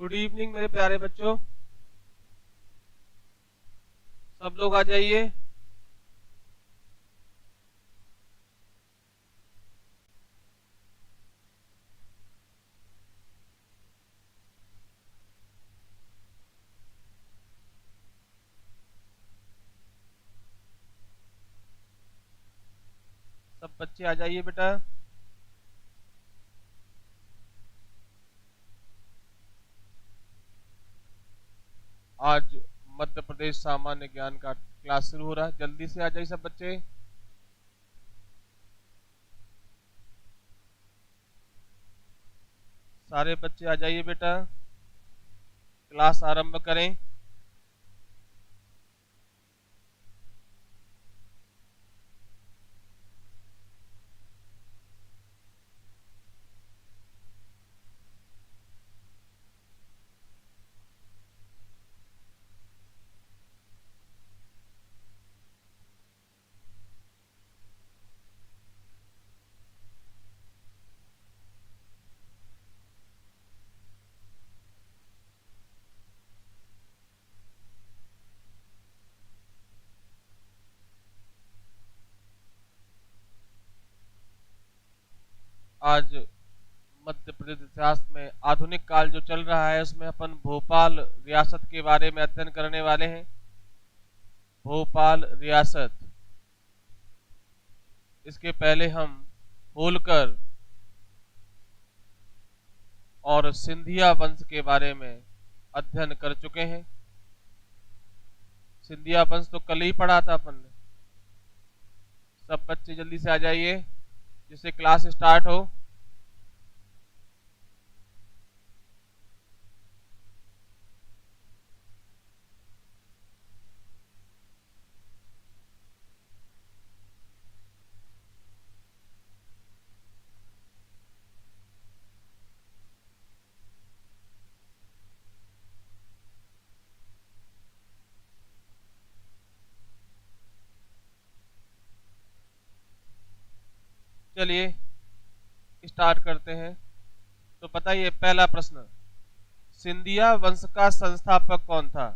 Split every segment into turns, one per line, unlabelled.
Good evening मेरे प्यारे बच्चों। सब लोग आ जाइए। सब बच्चे आ जाइए बेटा। आज मध्य प्रदेश सामान्य ज्ञान का क्लास शुरू हो रहा है। जल्दी से आ जाइए सब बच्चे। सारे बच्चे आ जाइए बेटा, क्लास आरंभ करें। आज मध्य प्रदेश इतिहास में आधुनिक काल जो चल रहा है उसमें अपन भोपाल रियासत के बारे में अध्ययन करने वाले हैं। भोपाल रियासत, इसके पहले हम होलकर और सिंधिया वंश के बारे में अध्ययन कर चुके हैं। सिंधिया वंश तो कल ही पढ़ा था अपन ने। सब बच्चे जल्दी से आ जाइए जिससे क्लास स्टार्ट हो। चलिए स्टार्ट करते हैं। तो बताइए पहला प्रश्न, सिंधिया वंश का संस्थापक कौन था?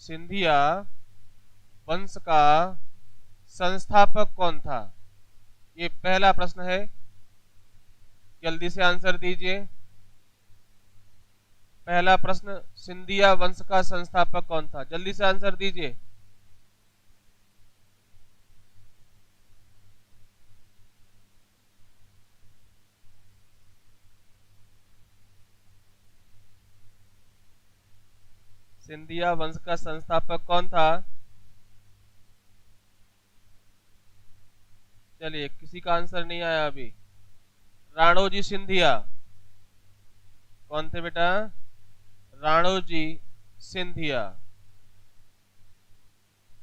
सिंधिया वंश का संस्थापक कौन था? ये पहला प्रश्न है। जल्दी से आंसर दीजिए। पहला प्रश्न, सिंधिया वंश का संस्थापक कौन था? जल्दी से आंसर दीजिए। सिंधिया वंश का संस्थापक कौन था? चलिए, किसी का आंसर नहीं आया अभी। राणोजी सिंधिया। कौन थे बेटा? राणोजी सिंधिया।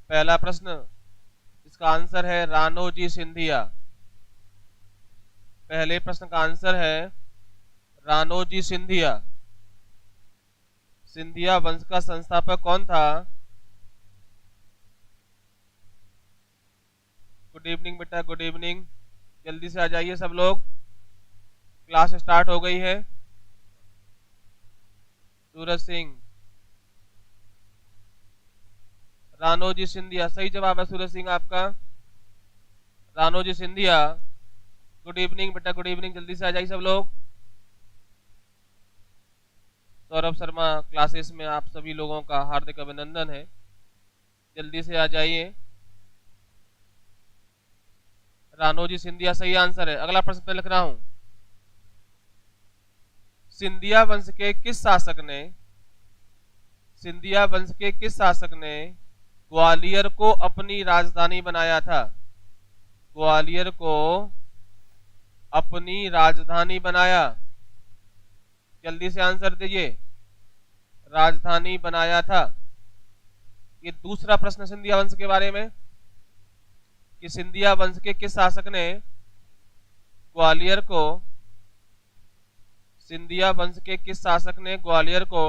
पहला प्रश्न, इसका आंसर है राणोजी सिंधिया। पहले प्रश्न का आंसर है राणोजी सिंधिया। सिंधिया वंश का संस्थापक कौन था? गुड इवनिंग बेटा, गुड इवनिंग। जल्दी से आ जाइए सब लोग, क्लास स्टार्ट हो गई है। सूरज सिंह, राणोजी सिंधिया सही जवाब है। सूरज सिंह आपका, राणोजी सिंधिया। गुड इवनिंग बेटा, गुड इवनिंग। जल्दी से आ जाइए सब लोग। सौरभ शर्मा क्लासेस में आप सभी लोगों का हार्दिक अभिनंदन है। जल्दी से आ जाइए। राणोजी सिंधिया सही आंसर है। अगला प्रश्न मैं लिख रहा हूं। सिंधिया वंश के किस शासक ने सिंधिया वंश के किस शासक ने ग्वालियर को अपनी राजधानी बनाया था? ग्वालियर को अपनी राजधानी बनाया। जल्दी से आंसर दीजिए। राजधानी बनाया था। ये दूसरा प्रश्न सिंधिया वंश के बारे में कि सिंधिया वंश के किस शासक ने ग्वालियर को सिंधिया वंश के किस शासक ने ग्वालियर को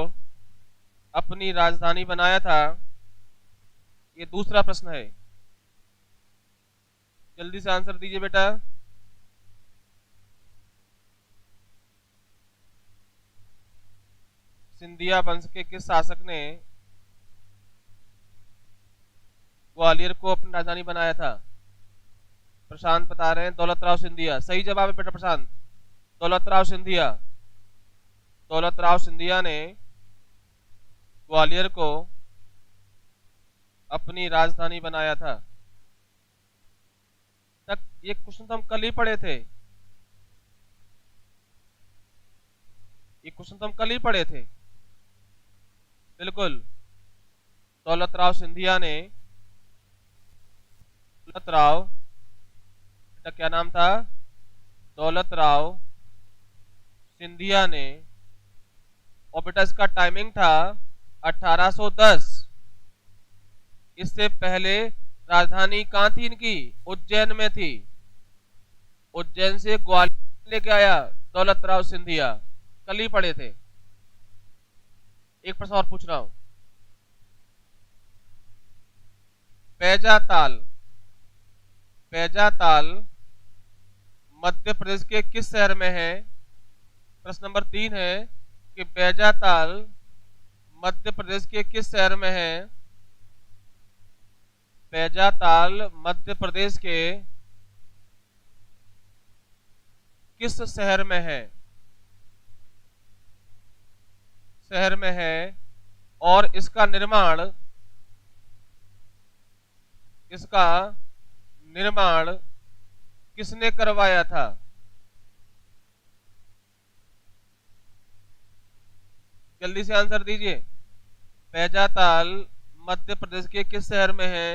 अपनी राजधानी बनाया था? ये दूसरा प्रश्न है। जल्दी से आंसर दीजिए बेटा। सिंधिया वंश के किस शासक ने ग्वालियर को अपनी राजधानी बनाया था? प्रशांत बता रहे हैं दौलतराव सिंधिया। सही जवाब है बेटा प्रशांत, दौलतराव सिंधिया। दौलतराव सिंधिया ने ग्वालियर को अपनी राजधानी बनाया था। तक ये क्वेश्चन तो हम कल ही पढ़े थे, ये क्वेश्चन तो हम कल ही पढ़े थे। बिल्कुल, दौलतराव सिंधिया ने, दौलतराव, बेटा क्या नाम था? दौलतराव सिंधिया ने, और बेटा इसका टाइमिंग था 1810। इससे पहले राजधानी कहां थी इनकी? उज्जैन में थी। उज्जैन से ग्वालियर लेके आया दौलतराव सिंधिया, कल ही पढ़े थे। एक प्रश्न और पूछ रहा हूं, पैजाताल, पैजाताल मध्य प्रदेश के किस शहर में है? प्रश्न नंबर 3 है कि पैजाताल मध्य प्रदेश के किस शहर में है? पैजाताल मध्य प्रदेश के किस शहर में है? शहर में है। और इसका निर्माण, इसका निर्माण किसने करवाया था? जल्दी से आंसर दीजिए। पैजाताल मध्य प्रदेश के किस शहर में है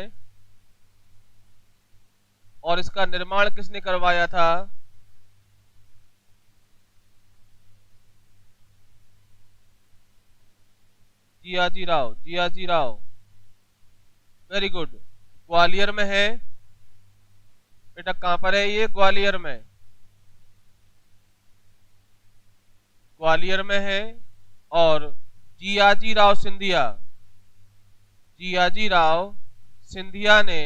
और इसका निर्माण किसने करवाया था? Jiyaji Rao, Jiyaji Rao, very good. ग्वालियर में है बेटा, कहां पर है ये? ग्वालियर में, ग्वालियर में है। और जियाजी राव सिंधिया, जियाजी राव सिंधिया ने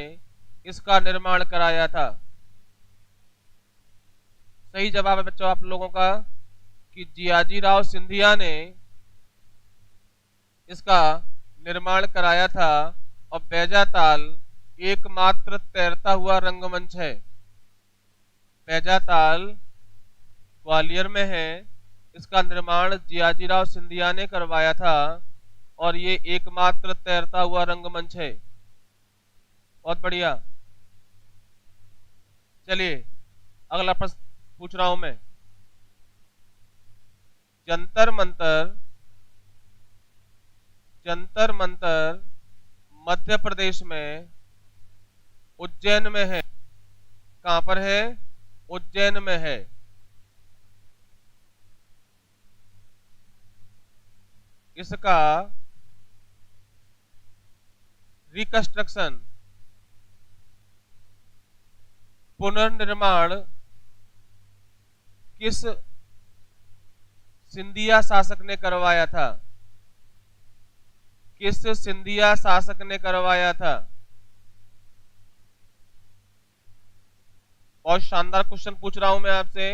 इसका निर्माण कराया था। सही जवाब है बच्चों आप लोगों का कि जियाजी राव सिंधिया ने इसका निर्माण कराया था। और पैजाताल एकमात्र तैरता हुआ रंगमंच है। पैजाताल ग्वालियर में है, इसका निर्माण जियाजीराव सिंधिया ने करवाया था और ये एकमात्र तैरता हुआ रंगमंच है। बहुत बढ़िया। चलिए अगला प्रश्न पूछ रहा हूं मैं। जंतर मंतर, जंतर मंतर मध्य प्रदेश में उज्जैन में है। कहां पर है? उज्जैन में है। इसका रिकंस्ट्रक्शन, पुनर्निर्माण किस सिंधिया शासक ने करवाया था? किस सिंधिया शासक ने करवाया था? बहुत शानदार क्वेश्चन पूछ रहा हूं मैं आपसे।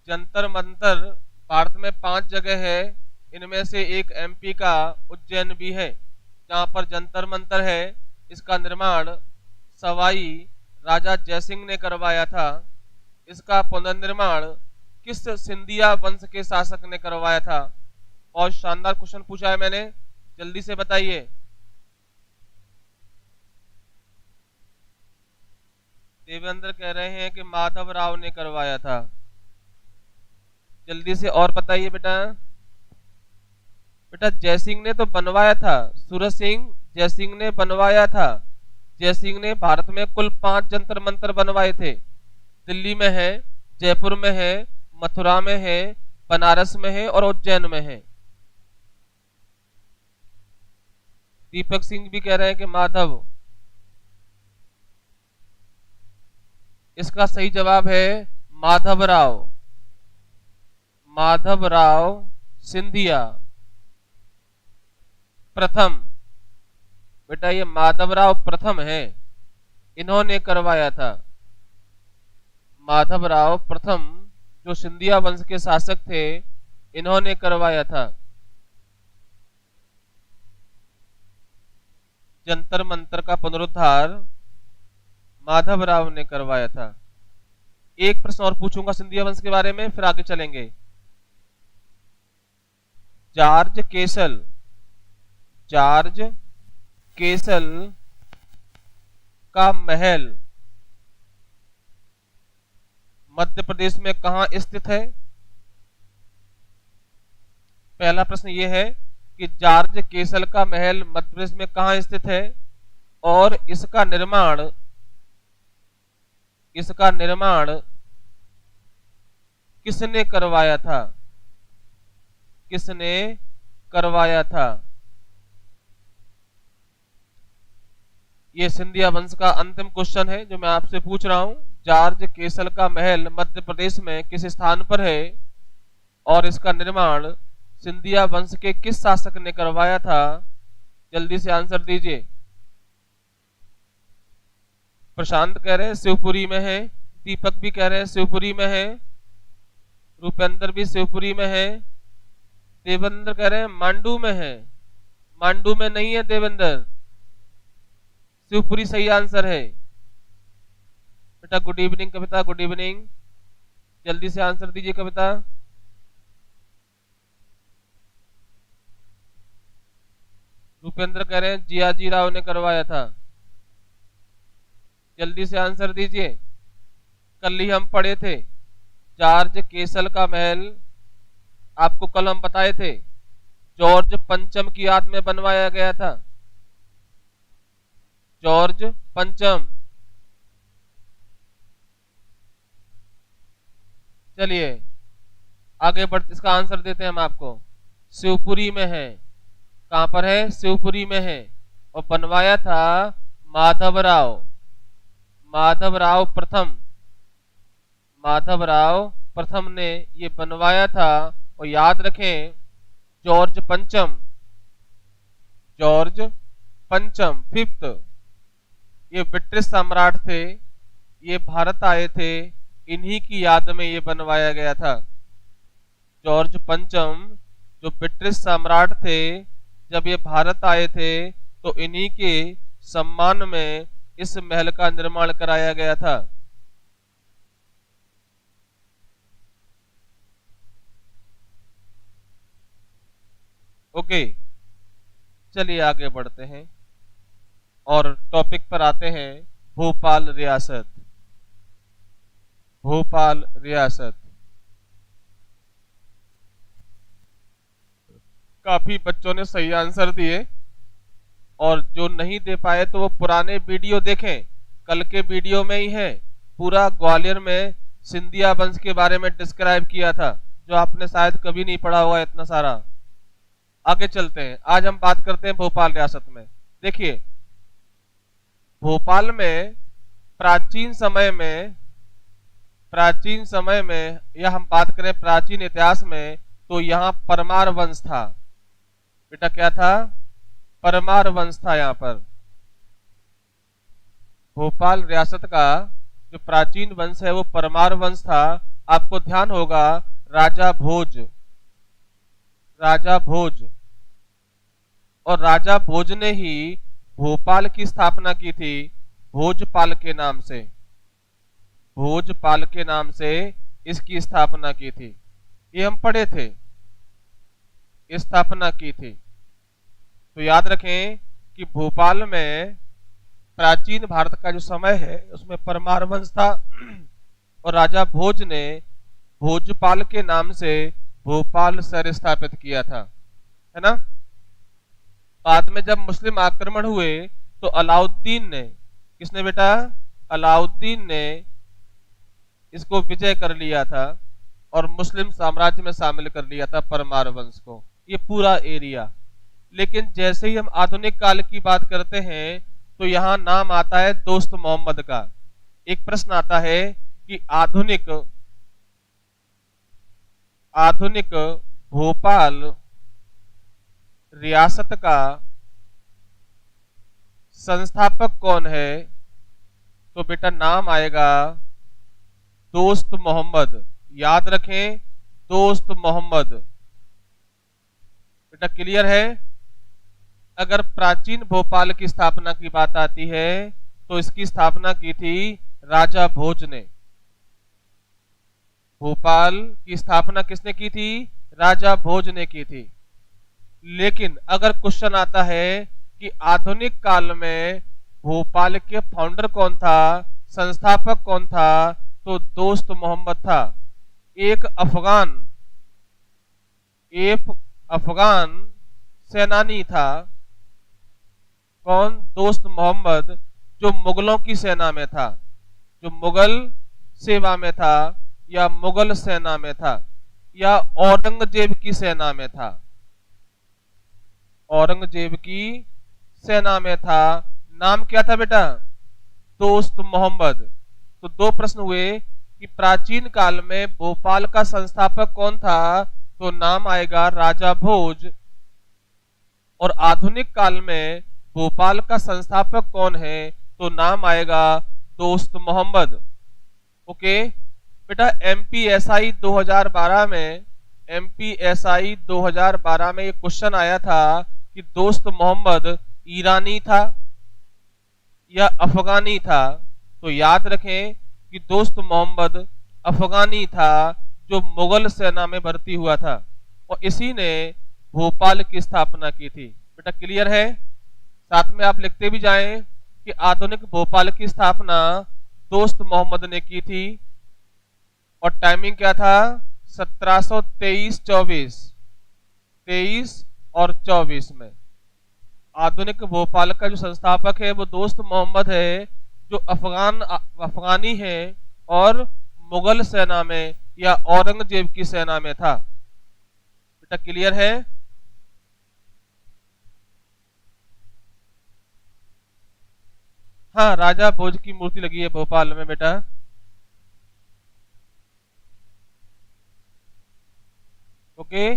जंतर मंतर भारत में 5 जगह है, इनमें से एक एमपी का उज्जैन भी है जहां पर जंतर मंतर है। इसका निर्माण सवाई राजा जयसिंह ने करवाया था। इसका पुनर्निर्माण किस सिंधिया वंश के शासक ने करवाया था? बहुत शानदार क्वेश्चन पूछा है मैंने, जल्दी से बताइए। देवेंद्र कह रहे हैं कि माधव राव ने करवाया था। जल्दी से और बताइए बेटा। बेटा जयसिंह ने तो बनवाया था, सूरज सिंह जयसिंह ने बनवाया था। जयसिंह ने भारत में कुल 5 जंतर मंतर बनवाए थे। दिल्ली में है, जयपुर में है, मथुरा में है, बनारस में है और उज्जैन में है। दीपक सिंह भी कह रहे हैं कि माधव। इसका सही जवाब है माधव राव, माधव राव सिंधिया प्रथम। बेटा ये माधव राव प्रथम है, इन्होंने करवाया था। माधव राव प्रथम जो सिंधिया वंश के शासक थे, इन्होंने करवाया था। जंतर मंतर का पुनरुद्धार माधव राव ने करवाया था। एक प्रश्न और पूछूंगा सिंधिया वंश के बारे में, फिर आगे चलेंगे। जॉर्ज केसल, जॉर्ज केसल का महल मध्य प्रदेश में कहां स्थित है? पहला प्रश्न यह है कि जॉर्ज केसल का महल मध्य प्रदेश में कहां स्थित है और इसका निर्माण किसने करवाया था? किसने करवाया था? यह सिंधिया वंश का अंतिम क्वेश्चन है जो मैं आपसे पूछ रहा हूं। जॉर्ज केसल का महल मध्य प्रदेश में किस स्थान पर है और इसका निर्माण सिंधिया वंश के किस शासक ने करवाया था? जल्दी से आंसर दीजिए। प्रशांत कह रहे हैं शिवपुरी में है, दीपक भी कह रहे हैं शिवपुरी में है, रूपेंद्र भी शिवपुरी में है, देवेंद्र कह रहे हैं मांडू में है। मांडू में नहीं है देवेंद्र, शिवपुरी सही आंसर है। बेटा गुड इवनिंग कविता, गुड इवनिंग, जल्दी से आंसर दीजिए कविता। रूपेंद्र कह रहे हैं जियाजी राव ने करवाया था। जल्दी से आंसर दीजिए। कल ही हम पढ़े थे जॉर्ज केसल का महल, आपको कल हम बताए थे जॉर्ज पंचम की याद में बनवाया गया था। जॉर्ज पंचम। चलिए आगे बढ़ते, इसका आंसर देते हैं हम आपको। शिवपुरी में है। कहां पर है? शिवपुरी में है। और बनवाया था माधव राव, माधव राव प्रथम, माधव राव प्रथम ने ये बनवाया था। और याद रखें जॉर्ज पंचम, जॉर्ज पंचम फिफ्थ, ये ब्रिटिश सम्राट थे, ये भारत आए थे, इन्हीं की याद में ये बनवाया गया था। जॉर्ज पंचम जो ब्रिटिश सम्राट थे, जब ये भारत आए थे तो इन्हीं के सम्मान में इस महल का निर्माण कराया गया था। ओके, चलिए आगे बढ़ते हैं और टॉपिक पर आते हैं। भोपाल रियासत, भोपाल रियासत। काफी बच्चों ने सही आंसर दिए और जो नहीं दे पाए तो वो पुराने वीडियो देखें, कल के वीडियो में ही है। पूरा ग्वालियर में सिंधिया वंश के बारे में डिस्क्राइब किया था, जो आपने शायद कभी नहीं पढ़ा हुआ इतना सारा। आगे चलते हैं, आज हम बात करते हैं भोपाल रियासत में। देखिए भोपाल में प्राचीन समय में या हम बात करें प्राचीन इतिहास में तो यहाँ परमार वंश था। बेटा क्या था? परमार वंश था। यहाँ पर भोपाल रियासत का जो प्राचीन वंश है वो परमार वंश था। आपको ध्यान होगा राजा भोज, राजा भोज, और राजा भोज ने ही भोपाल की स्थापना की थी भोजपाल के नाम से, भोजपाल के नाम से इसकी स्थापना की थी। ये हम पढ़े थे, स्थापना की थी। तो याद रखें कि भोपाल में प्राचीन भारत का जो समय है उसमें परमार वंश था और राजा भोज ने भोजपाल के नाम से भोपाल शहर स्थापित किया था, है ना। बाद में जब मुस्लिम आक्रमण हुए तो अलाउद्दीन ने, किसने बेटा? अलाउद्दीन ने इसको विजय कर लिया था और मुस्लिम साम्राज्य में शामिल कर लिया था परमार वंश को, ये पूरा एरिया। लेकिन जैसे ही हम आधुनिक काल की बात करते हैं तो यहाँ नाम आता है दोस्त मोहम्मद का। एक प्रश्न आता है कि आधुनिक भोपाल रियासत का संस्थापक कौन है? तो बेटा नाम आएगा दोस्त मोहम्मद। याद रखें दोस्त मोहम्मद, बेटा क्लियर है। अगर प्राचीन भोपाल की स्थापना की बात आती है तो इसकी स्थापना की थी राजा भोज ने। भोपाल की स्थापना किसने की थी? राजा भोज ने की थी। लेकिन अगर क्वेश्चन आता है कि आधुनिक काल में भोपाल के फाउंडर कौन था, संस्थापक कौन था, तो दोस्त मोहम्मद था। एक अफगान सेनानी था। कौन? दोस्त मोहम्मद, जो मुगलों की सेना में था, जो मुगल सेवा में था, या मुगल सेना में था, या औरंगजेब की सेना में था। औरंगजेब की सेना में था। नाम क्या था बेटा? दोस्त मोहम्मद। तो दो प्रश्न हुए कि प्राचीन काल में भोपाल का संस्थापक कौन था, तो नाम आएगा राजा भोज। और आधुनिक काल में भोपाल का संस्थापक कौन है, तो नाम आएगा दोस्त मोहम्मद। ओके बेटा, एमपीएसआई 2012 में एमपीएसआई 2012 में ये क्वेश्चन आया था कि दोस्त मोहम्मद ईरानी था या अफगानी था। तो याद रखें कि दोस्त मोहम्मद अफगानी था, जो मुगल सेना में भर्ती हुआ था, और इसी ने भोपाल की स्थापना की थी। बेटा क्लियर है? साथ में आप लिखते भी जाएं कि आधुनिक भोपाल की स्थापना दोस्त मोहम्मद ने की थी। और टाइमिंग क्या था? 1723-24, 23 और 24 में। आधुनिक भोपाल का जो संस्थापक है वो दोस्त मोहम्मद है, जो अफगानी है और मुगल सेना में या औरंगजेब की सेना में था। बेटा क्लियर है? हाँ, राजा भोज की मूर्ति लगी है भोपाल में बेटा। ओके,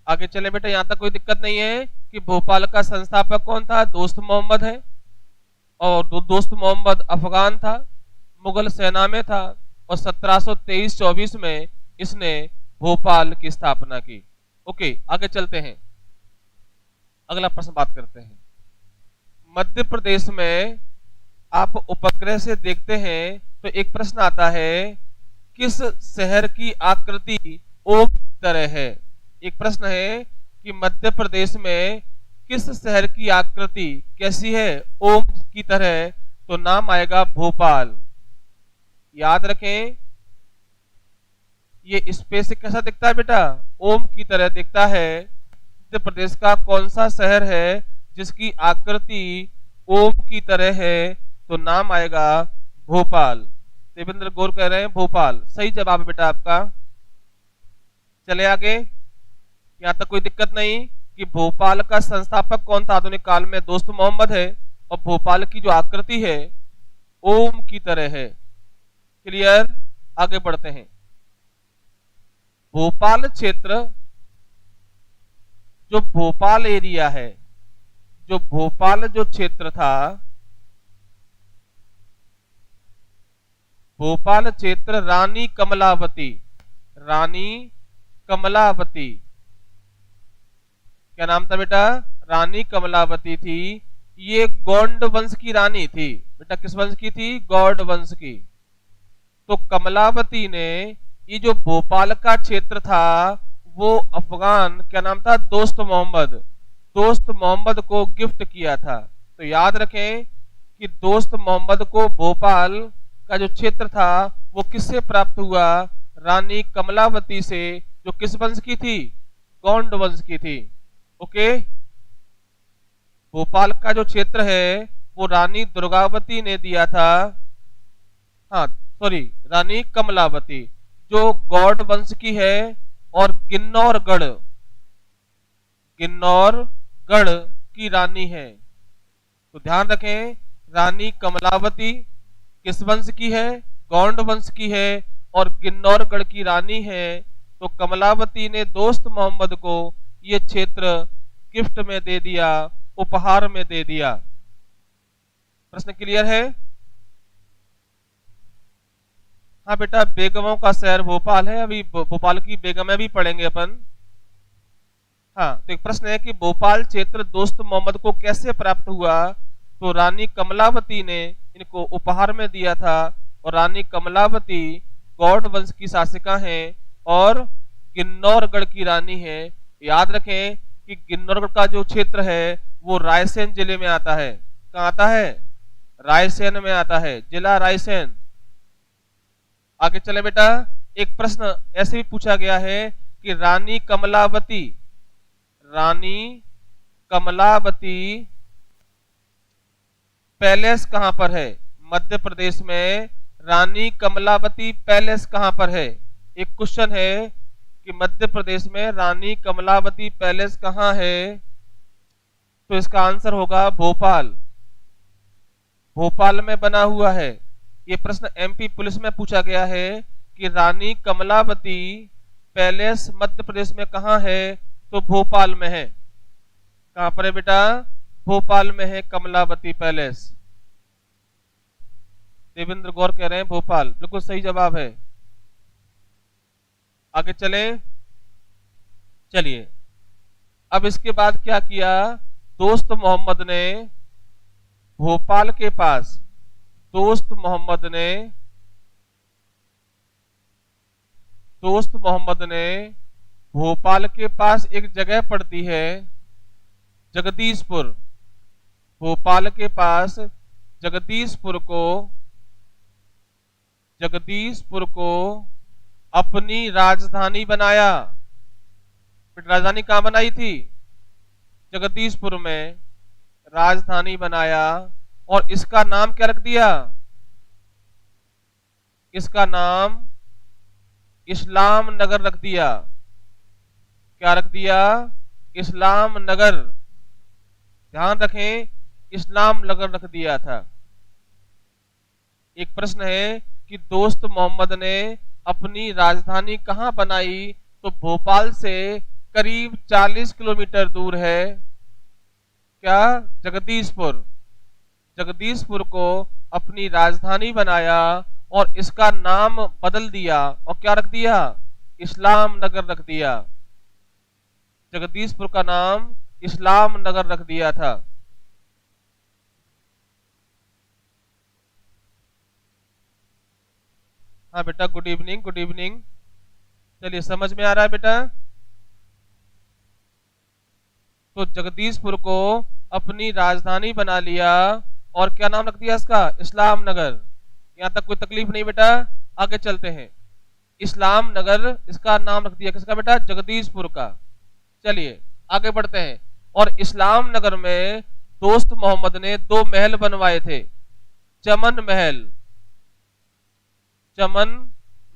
आगे चले बेटा। यहां तक कोई दिक्कत नहीं है कि भोपाल का संस्थापक कौन था? दोस्त मोहम्मद है। और दोस्त मोहम्मद अफगान था, मुगल सेना में था, और 1723-24 में इसने भोपाल की स्थापना की। ओके, आगे चलते हैं, अगला प्रश्न बात करते हैं। मध्य प्रदेश में आप उपग्रह से देखते हैं तो एक प्रश्न आता है, किस शहर की आकृति ओम की तरह है? एक प्रश्न है कि मध्य प्रदेश में किस शहर की आकृति कैसी है? ओम की तरह। तो नाम आएगा भोपाल। याद रखें, ये स्पेस से कैसा दिखता है बेटा? ओम की तरह दिखता है। मध्य प्रदेश का कौन सा शहर है जिसकी आकृति ओम की तरह है? तो नाम आएगा भोपाल। देवेंद्र गौर कह रहे हैं भोपाल। सही जवाब है बेटा आपका। चले आगे, यहां तक कोई दिक्कत नहीं कि भोपाल का संस्थापक कौन था आधुनिक काल में? दोस्त मोहम्मद है। और भोपाल की जो आकृति है ओम की तरह है। क्लियर? आगे बढ़ते हैं। भोपाल क्षेत्र, जो भोपाल एरिया है, जो भोपाल जो क्षेत्र था, भोपाल क्षेत्र रानी कमलावती, रानी कमलावती, क्या नाम था बेटा? रानी कमलावती थी। ये गौंड वंश की रानी थी। बेटा किस वंश की थी? गौड़ वंश की। तो कमलावती ने ये जो भोपाल का क्षेत्र था वो अफगान, क्या नाम था? दोस्त मोहम्मद, दोस्त मोहम्मद को गिफ्ट किया था। तो याद रखें कि दोस्त मोहम्मद को भोपाल का जो क्षेत्र था वो किससे प्राप्त हुआ? रानी कमलावती से, जो किस वंश की थी? गौंड वंश की थी। ओके, भोपाल का जो क्षेत्र है वो रानी दुर्गावती ने दिया था। हाँ सॉरी, रानी कमलावती, जो गौड़ वंश की है और गिन्नौरगढ़ की रानी है। तो ध्यान रखें, रानी कमलावती किस वंश की है? गौंड वंश की है और गिन्नौरगढ़ की रानी है। तो कमलावती ने दोस्त मोहम्मद को ये क्षेत्र गिफ्ट में दे दिया, उपहार में दे दिया। प्रश्न क्लियर है? हाँ बेटा, बेगमों का शहर भोपाल है। अभी भोपाल की बेगमें भी पढ़ेंगे अपन। हाँ, तो एक प्रश्न है कि भोपाल क्षेत्र दोस्त मोहम्मद को कैसे प्राप्त हुआ। तो रानी कमलावती ने इनको उपहार में दिया था, और रानी कमलावती गौड़ वंश की शासिका हैं और किन्नौरगढ़ की रानी है। याद रखें कि किन्नौरगढ़ का जो क्षेत्र है वो रायसेन जिले में आता है। कहाँ आता है? रायसेन में आता है, जिला रायसेन। आगे चले बेटा, एक प्रश्न ऐसे भी पूछा गया है कि रानी कमलावती पैलेस कहां पर है। मध्य प्रदेश में रानी कमलावती पैलेस कहां पर है। एक क्वेश्चन है कि मध्य प्रदेश में रानी कमलावती पैलेस कहां है। तो इसका आंसर होगा भोपाल। भोपाल में बना हुआ है। ये प्रश्न एमपी पुलिस में पूछा गया है कि रानी कमलावती पैलेस मध्य प्रदेश में कहां है। तो भोपाल में है। कहां पर है बेटा? भोपाल में है कमलावती पैलेस। देवेंद्र गौर कह रहे हैं भोपाल, बिल्कुल सही जवाब है। आगे चलिए, अब इसके बाद क्या किया दोस्त मोहम्मद ने भोपाल के पास, दोस्त मोहम्मद ने भोपाल के पास एक जगह पड़ती है जगदीशपुर। भोपाल के पास जगदीशपुर को अपनी राजधानी बनाया। राजधानी कहां बनाई थी? जगदीशपुर में राजधानी बनाया। और इसका नाम क्या रख दिया? इसका नाम इस्लाम नगर रख दिया। क्या रख दिया? इस्लाम नगर। ध्यान रखें, इस्लाम नगर रख दिया था। एक प्रश्न है कि दोस्त मोहम्मद ने अपनी राजधानी कहां बनाई। तो भोपाल से करीब 40 किलोमीटर दूर है क्या? जगदीशपुर। जगदीशपुर को अपनी राजधानी बनाया और इसका नाम बदल दिया और क्या रख दिया? इस्लाम नगर रख दिया। जगदीशपुर का नाम इस्लाम नगर रख दिया था। हाँ बेटा, गुड इवनिंग, गुड इवनिंग। चलिए, समझ में आ रहा है बेटा? तो जगदीशपुर को अपनी राजधानी बना लिया और क्या नाम रख दिया इसका? इस्लाम नगर। यहां तक कोई तकलीफ नहीं बेटा? आगे चलते हैं। इस्लाम नगर इसका नाम रख दिया, किसका बेटा? जगदीशपुर का। चलिए आगे बढ़ते हैं। और इस्लाम नगर में दोस्त मोहम्मद ने 2 महल बनवाए थे, चमन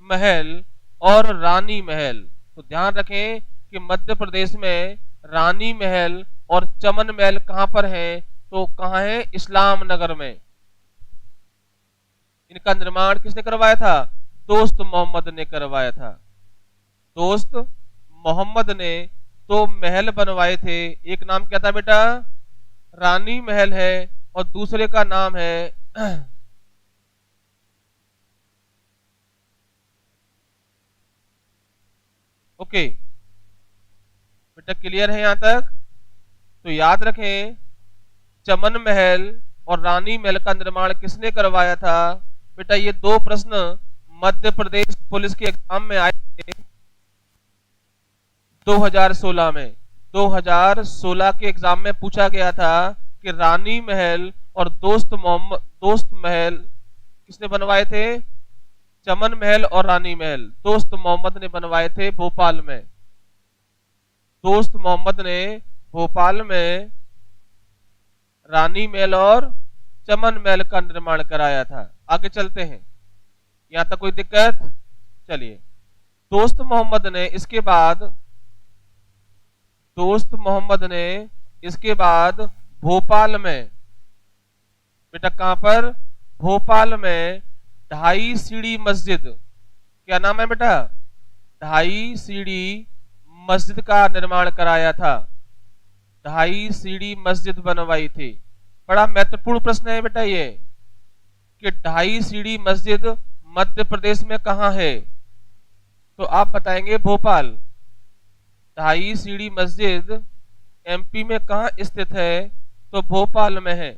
महल और रानी महल। तो ध्यान रखें कि मध्य प्रदेश में रानी महल और चमन महल कहां पर है। तो कहां है? इस्लाम नगर में। इनका निर्माण किसने करवाया था? दोस्त मोहम्मद ने करवाया था। दोस्त मोहम्मद ने 2 महल बनवाए थे। एक नाम क्या था बेटा? रानी महल है और दूसरे का नाम है ओके बेटा, क्लियर है यहां तक? तो याद रखें, चमन महल और रानी महल का निर्माण किसने करवाया था? बेटा ये 2 प्रश्न मध्य प्रदेश पुलिस के एग्जाम में आए थे 2016 में। 2016 के एग्जाम में पूछा गया था कि रानी महल और दोस्त महल किसने बनवाए थे? चमन महल और रानी महल दोस्त मोहम्मद ने बनवाए थे भोपाल में। दोस्त मोहम्मद ने भोपाल में रानी महल और चमन महल का निर्माण कराया था। आगे चलते हैं, यहां तक कोई दिक्कत? चलिए, दोस्त मोहम्मद ने इसके बाद भोपाल में, बेटा कहां पर? भोपाल में 2.5 सीढ़ी मस्जिद, क्या नाम है बेटा? 2.5 सीढ़ी मस्जिद का निर्माण कराया था। 2.5 सीढ़ी मस्जिद बनवाई थी। बड़ा महत्वपूर्ण प्रश्न है बेटा ये कि 2.5 सीढ़ी मस्जिद मध्य प्रदेश में कहां है। तो आप बताएंगे भोपाल। ढाई सीढ़ी मस्जिद एमपी में कहाँ स्थित है? तो भोपाल में है।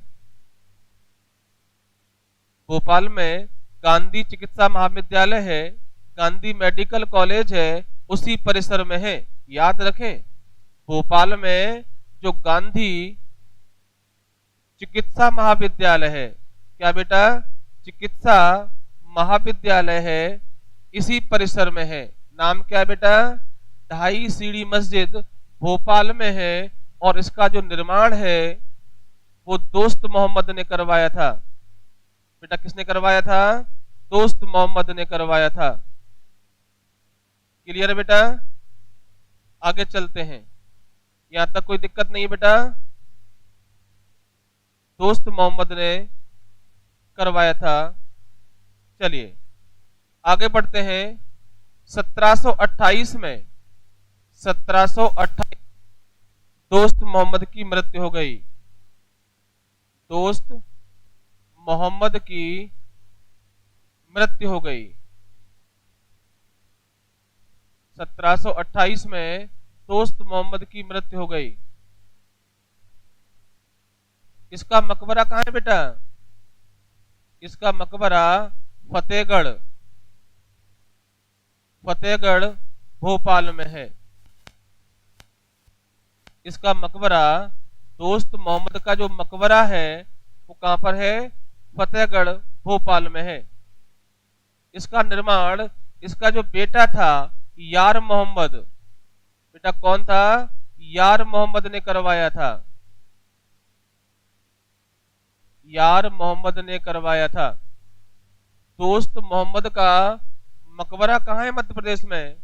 भोपाल में गांधी चिकित्सा महाविद्यालय है, गांधी मेडिकल कॉलेज है, उसी परिसर में है। याद रखें, भोपाल में जो गांधी चिकित्सा महाविद्यालय है, क्या बेटा? चिकित्सा महाविद्यालय है, इसी परिसर में है। नाम क्या बेटा? ढाई सीढ़ी मस्जिद भोपाल में है, और इसका जो निर्माण है वो दोस्त मोहम्मद ने करवाया था। बेटा किसने करवाया था? दोस्त मोहम्मद ने करवाया था। क्लियर है बेटा? आगे चलते हैं, यहां तक कोई दिक्कत नहीं है बेटा? दोस्त मोहम्मद ने करवाया था। चलिए आगे बढ़ते हैं। 1728 में 1728 दोस्त मोहम्मद की मृत्यु हो गई। दोस्त मोहम्मद की मृत्यु हो गई। 1728 में दोस्त मोहम्मद की मृत्यु हो गई। इसका मकबरा कहाँ है बेटा? इसका मकबरा फतेहगढ़, फतेहगढ़ भोपाल में है। इसका मकबरा, दोस्त मोहम्मद का जो मकबरा है वो कहां पर है? फतेहगढ़ भोपाल में है। इसका निर्माण इसका जो बेटा था यार मोहम्मद, बेटा कौन था? यार मोहम्मद ने करवाया था। यार मोहम्मद ने करवाया था। दोस्त मोहम्मद का मकबरा कहाँ है मध्य प्रदेश में?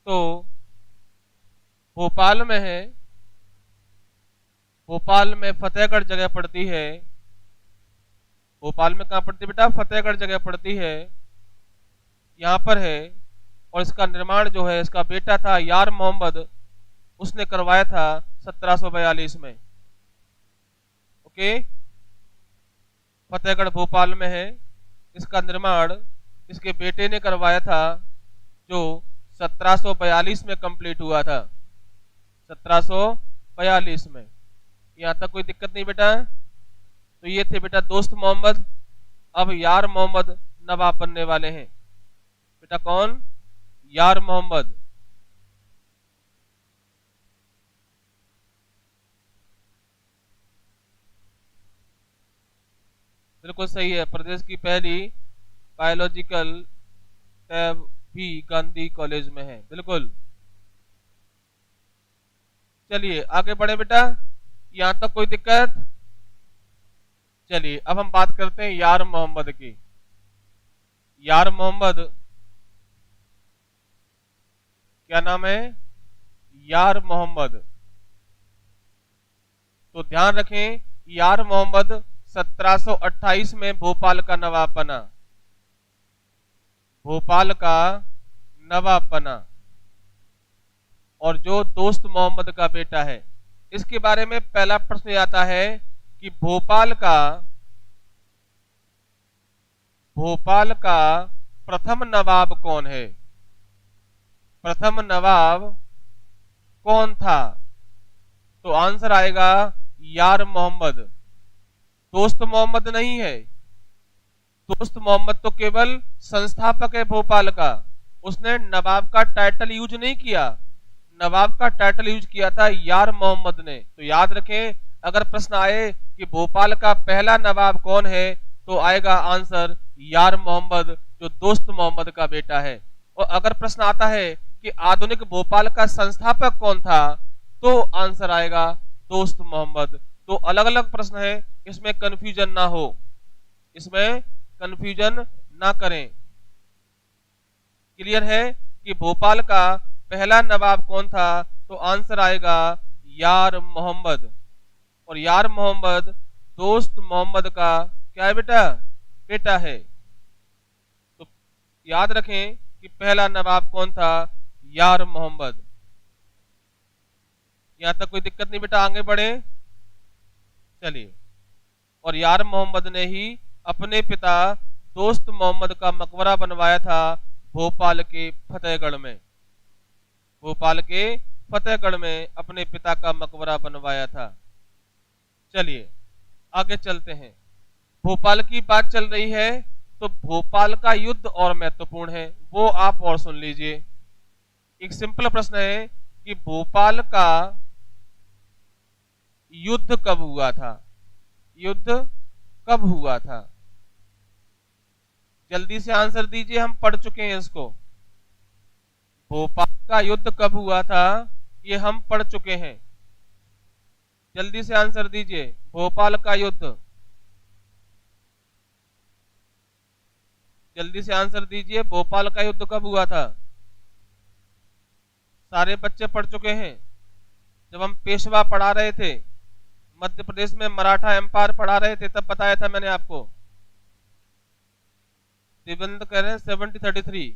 तो भोपाल में है। भोपाल में फतेहगढ़ जगह पड़ती है। भोपाल में कहाँ पड़ती है बेटा? फतेहगढ़ जगह पड़ती है, यहां पर है। और इसका निर्माण जो है इसका बेटा था यार मोहम्मद, उसने करवाया था 1742 में। ओके, फतेहगढ़ भोपाल में है। इसका निर्माण इसके बेटे ने करवाया था, जो 1742 में कंप्लीट हुआ था। 1742 में। यहां तक कोई दिक्कत नहीं बेटा? तो ये थे बेटा दोस्त मोहम्मद। अब यार मोहम्मद नवाब बनने वाले हैं। बेटा कौन? यार मोहम्मद। बिल्कुल सही है, प्रदेश की पहली बायोलॉजिकल लैब भी गांधी कॉलेज में है। बिल्कुल। चलिए आगे बढ़े बेटा, यहां तक कोई दिक्कत? चलिए अब हम बात करते हैं यार मोहम्मद की। यार मोहम्मद, क्या नाम है? यार मोहम्मद। तो ध्यान रखें, यार मोहम्मद 1728 में भोपाल का नवाब बना। भोपाल का नवाब बना। और जो दोस्त मोहम्मद का बेटा है, इसके बारे में पहला प्रश्न आता है कि भोपाल का प्रथम नवाब कौन है? प्रथम नवाब कौन था? तो आंसर आएगा यार मोहम्मद। दोस्त मोहम्मद नहीं है। दोस्त मोहम्मद तो केवल संस्थापक है भोपाल का, उसने नवाब का टाइटल यूज नहीं किया। नवाब का टाइटल यूज किया था यार मोहम्मद ने। तो याद रखें, अगर प्रश्न आए कि भोपाल का पहला नवाब कौन है, तो आएगा आंसर यार मोहम्मद, जो दोस्त मोहम्मद का बेटा है। और अगर प्रश्न आता है कि आधुनिक भोपाल का संस्थापक कौन था, तो आंसर आएगा दोस्त मोहम्मद। तो अलग अलग प्रश्न है, इसमें कंफ्यूजन ना हो, इसमें कंफ्यूजन ना करें। क्लियर है कि भोपाल का पहला नवाब कौन था? तो आंसर आएगा यार मोहम्मद। और यार मोहम्मद दोस्त मोहम्मद का क्या है बेटा? बेटा है। तो याद रखें कि पहला नवाब कौन था? यार मोहम्मद। यहां तक कोई दिक्कत नहीं बेटा? आगे बढ़े। चलिए, और यार मोहम्मद ने ही अपने पिता दोस्त मोहम्मद का मकबरा बनवाया था भोपाल के फतेहगढ़ में। भोपाल के फतेहगढ़ में अपने पिता का मकबरा बनवाया था। चलिए आगे चलते हैं। भोपाल की बात चल रही है तो भोपाल का युद्ध और महत्वपूर्ण है, वो आप और सुन लीजिए। एक सिंपल प्रश्न है कि भोपाल का युद्ध कब हुआ था? युद्ध कब हुआ था? जल्दी से आंसर दीजिए, हम पढ़ चुके हैं इसको। भोपाल का युद्ध कब हुआ था ये हम पढ़ चुके हैं। जल्दी से आंसर दीजिए, भोपाल का युद्ध। जल्दी से आंसर दीजिए, भोपाल का युद्ध कब हुआ था? सारे बच्चे पढ़ चुके हैं। जब हम पेशवा पढ़ा रहे थे, मध्य प्रदेश में मराठा एम्पायर पढ़ा रहे थे, तब बताया था मैंने आपको। दिव्यंत कह रहे हैं 7033।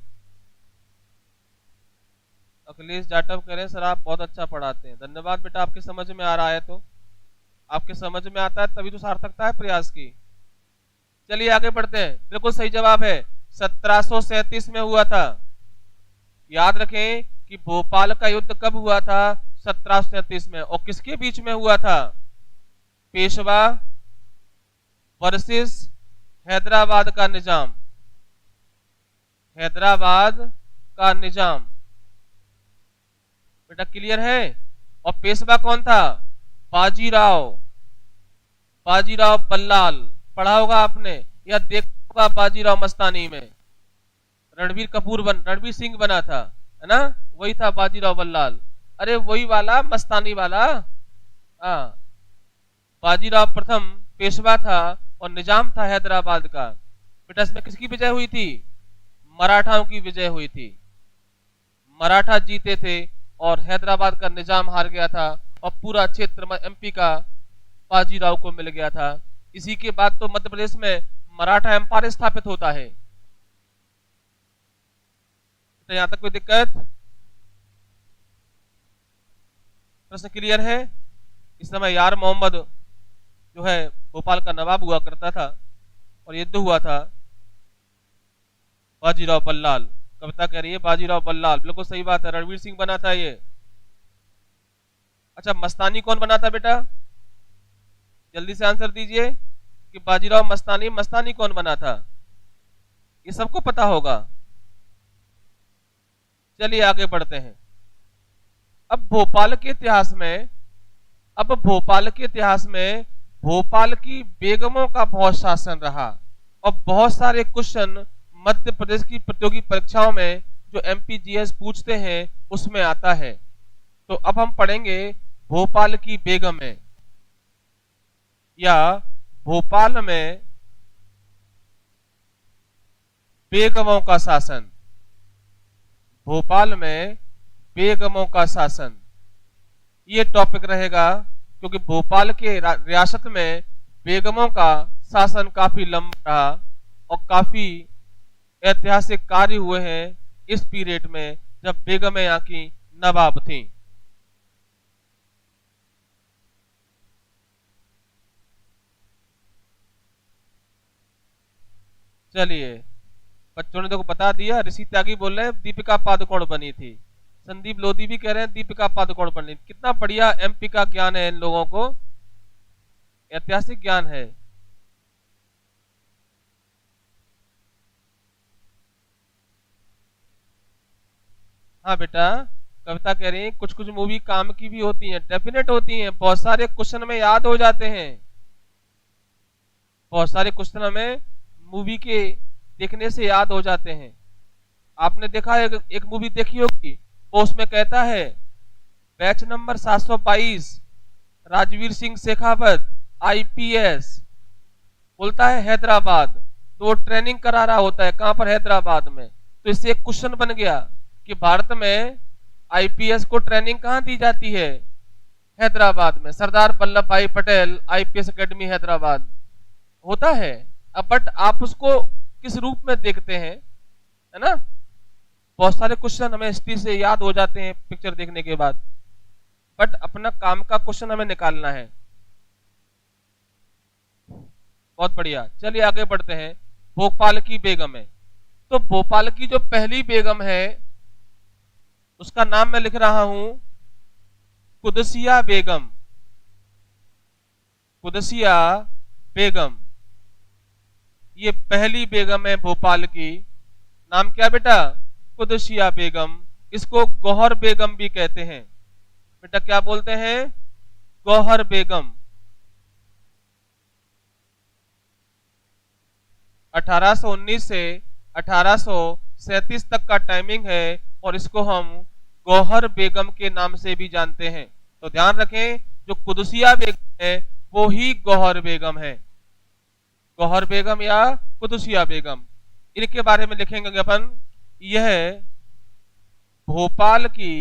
अखिलेश जाटव कह रहे हैं सर आप बहुत अच्छा पढ़ाते हैं। धन्यवाद बेटा, आपके समझ में आ रहा है तो आपके समझ में आता है तभी तो सार्थकता है प्रयास की। चलिए आगे बढ़ते हैं। बिल्कुल सही जवाब है, 1737 में हुआ था। याद रखें कि भोपाल का युद्ध कब हुआ था? 1737 में। और किसके बीच में हुआ था? पेशवा वर्सेस हैदराबाद का निजाम। हैदराबाद का निजाम। बेटा क्लियर है? और पेशवा कौन था? बाजीराव। बाजीराव बल्लाल पढ़ा होगा आपने या देखा होगा बाजीराव मस्तानी में। रणवीर सिंह बना था, है ना? वही था बाजीराव बल्लाल। अरे वही वाला मस्तानी वाला। हाँ, बाजीराव प्रथम पेशवा था और निजाम था हैदराबाद का। बेटा इसमें किसकी विजय हुई थी? मराठाओं की विजय हुई थी। मराठा जीते थे और हैदराबाद का निजाम हार गया था और पूरा क्षेत्र एमपी का बाजीराव को मिल गया था। इसी के बाद तो मध्य प्रदेश में मराठा एम्पायर स्थापित होता है। तो यहां तक कोई दिक्कत? प्रश्न क्लियर है? इस समय यार मोहम्मद जो है भोपाल का नवाब हुआ करता था और युद्ध हुआ था बाजीराव बल्लाल। कविता कह रही है बाजीराव बल्लाल, बिल्कुल सही बात है, रणवीर सिंह बना था ये। अच्छा मस्तानी कौन बना था बेटा? जल्दी से आंसर दीजिए कि बाजीराव मस्तानी कौन बना था? ये सबको पता होगा। चलिए आगे बढ़ते हैं। अब भोपाल के इतिहास में भोपाल की बेगमों का बहुत शासन रहा और बहुत सारे क्वेश्चन मध्य प्रदेश की प्रतियोगी परीक्षाओं में जो एमपीजीएस पूछते हैं उसमें आता है। तो अब हम पढ़ेंगे भोपाल की बेगमें या भोपाल में बेगमों का शासन। भोपाल में बेगमों का शासन ये टॉपिक रहेगा क्योंकि भोपाल के रियासत में बेगमों का शासन काफी लंबा रहा और काफी ऐतिहासिक कार्य हुए हैं इस पीरियड में जब बेगमें यहाँ की नवाब थीं। चलिए बच्चों ने देखो बता दिया। ऋषि त्यागी बोल रहे हैं दीपिका पादुकोण बनी थी। संदीप लोधी भी कह रहे हैं दीपिका पादुकोण बनी। कितना बढ़िया एमपी का ज्ञान है इन लोगों को, ऐतिहासिक ज्ञान है। हाँ बेटा, कविता कह रही है कुछ कुछ मूवी काम की भी होती हैं, डेफिनेट होती हैं। बहुत सारे क्वेश्चन में याद हो जाते हैं। बहुत सारे क्वेश्चन हमें मूवी के देखने से याद हो जाते हैं। आपने देखा है एक मूवी देखी होगी, वो उसमें कहता है batch number 722 Rajveer Singh Shekhawat IPS, बोलता है हैदराबाद। तो वो ट्रेनिंग करा रहा होता है कहां पर? हैदराबाद में। तो इससे एक क्वेश्चन बन गया कि भारत में आईपीएस को ट्रेनिंग कहां दी जाती है? हैदराबाद में। सरदार वल्लभ भाई पटेल आईपीएस एकेडमी हैदराबाद होता है। अब बट आप उसको किस रूप में देखते हैं, है ना? बहुत सारे क्वेश्चन हमें हिस्ट्री से याद हो जाते हैं पिक्चर देखने के बाद, बट अपना काम का क्वेश्चन हमें निकालना है। बहुत बढ़िया, चलिए आगे बढ़ते हैं। भोपाल की बेगम है, तो भोपाल की जो पहली बेगम है उसका नाम मैं लिख रहा हूं कुदसिया बेगम, कुदसिया बेगम ये पहली बेगम है भोपाल की। नाम क्या बेटा? कुदसिया बेगम। इसको गौहर बेगम भी कहते हैं। बेटा क्या बोलते हैं? गौहर बेगम। 1819 से 1837 तक का टाइमिंग है और इसको हम गौहर बेगम के नाम से भी जानते हैं। तो ध्यान रखें, जो कुदसिया बेगम है वो ही गौहर बेगम है। गौहर बेगम या कुदसिया बेगम, इनके बारे में लिखेंगे अपन। यह भोपाल की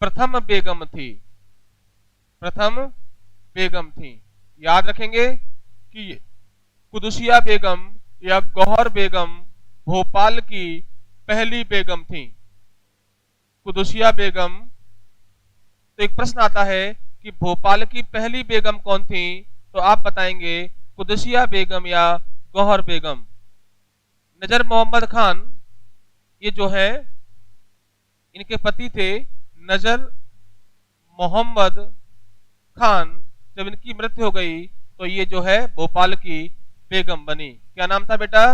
प्रथम बेगम थी, प्रथम बेगम थी। याद रखेंगे कि कुदसिया बेगम या गौहर बेगम भोपाल की पहली बेगम थी। कुदसिया बेगम। तो एक प्रश्न आता है कि भोपाल की पहली बेगम कौन थी? तो आप बताएंगे कुदसिया बेगम या गौहर बेगम। नजर मोहम्मद खान ये जो है, इनके पति थे नजर मोहम्मद खान। जब इनकी मृत्यु हो गई तो ये जो है भोपाल की बेगम बनी। क्या नाम था बेटा?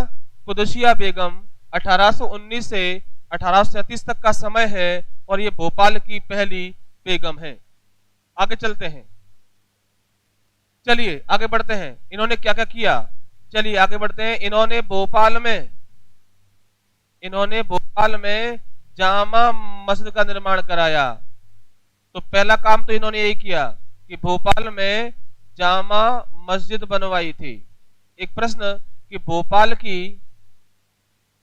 कुदसिया बेगम। 1819 से 1837 तक का समय है और ये भोपाल की पहली बेगम है। आगे चलते हैं, चलिए आगे बढ़ते हैं। इन्होंने क्या क्या किया, चलिए आगे बढ़ते हैं। इन्होंने भोपाल में जामा मस्जिद का निर्माण कराया। तो पहला काम तो इन्होंने यही किया कि भोपाल में जामा मस्जिद बनवाई थी। एक प्रश्न कि भोपाल की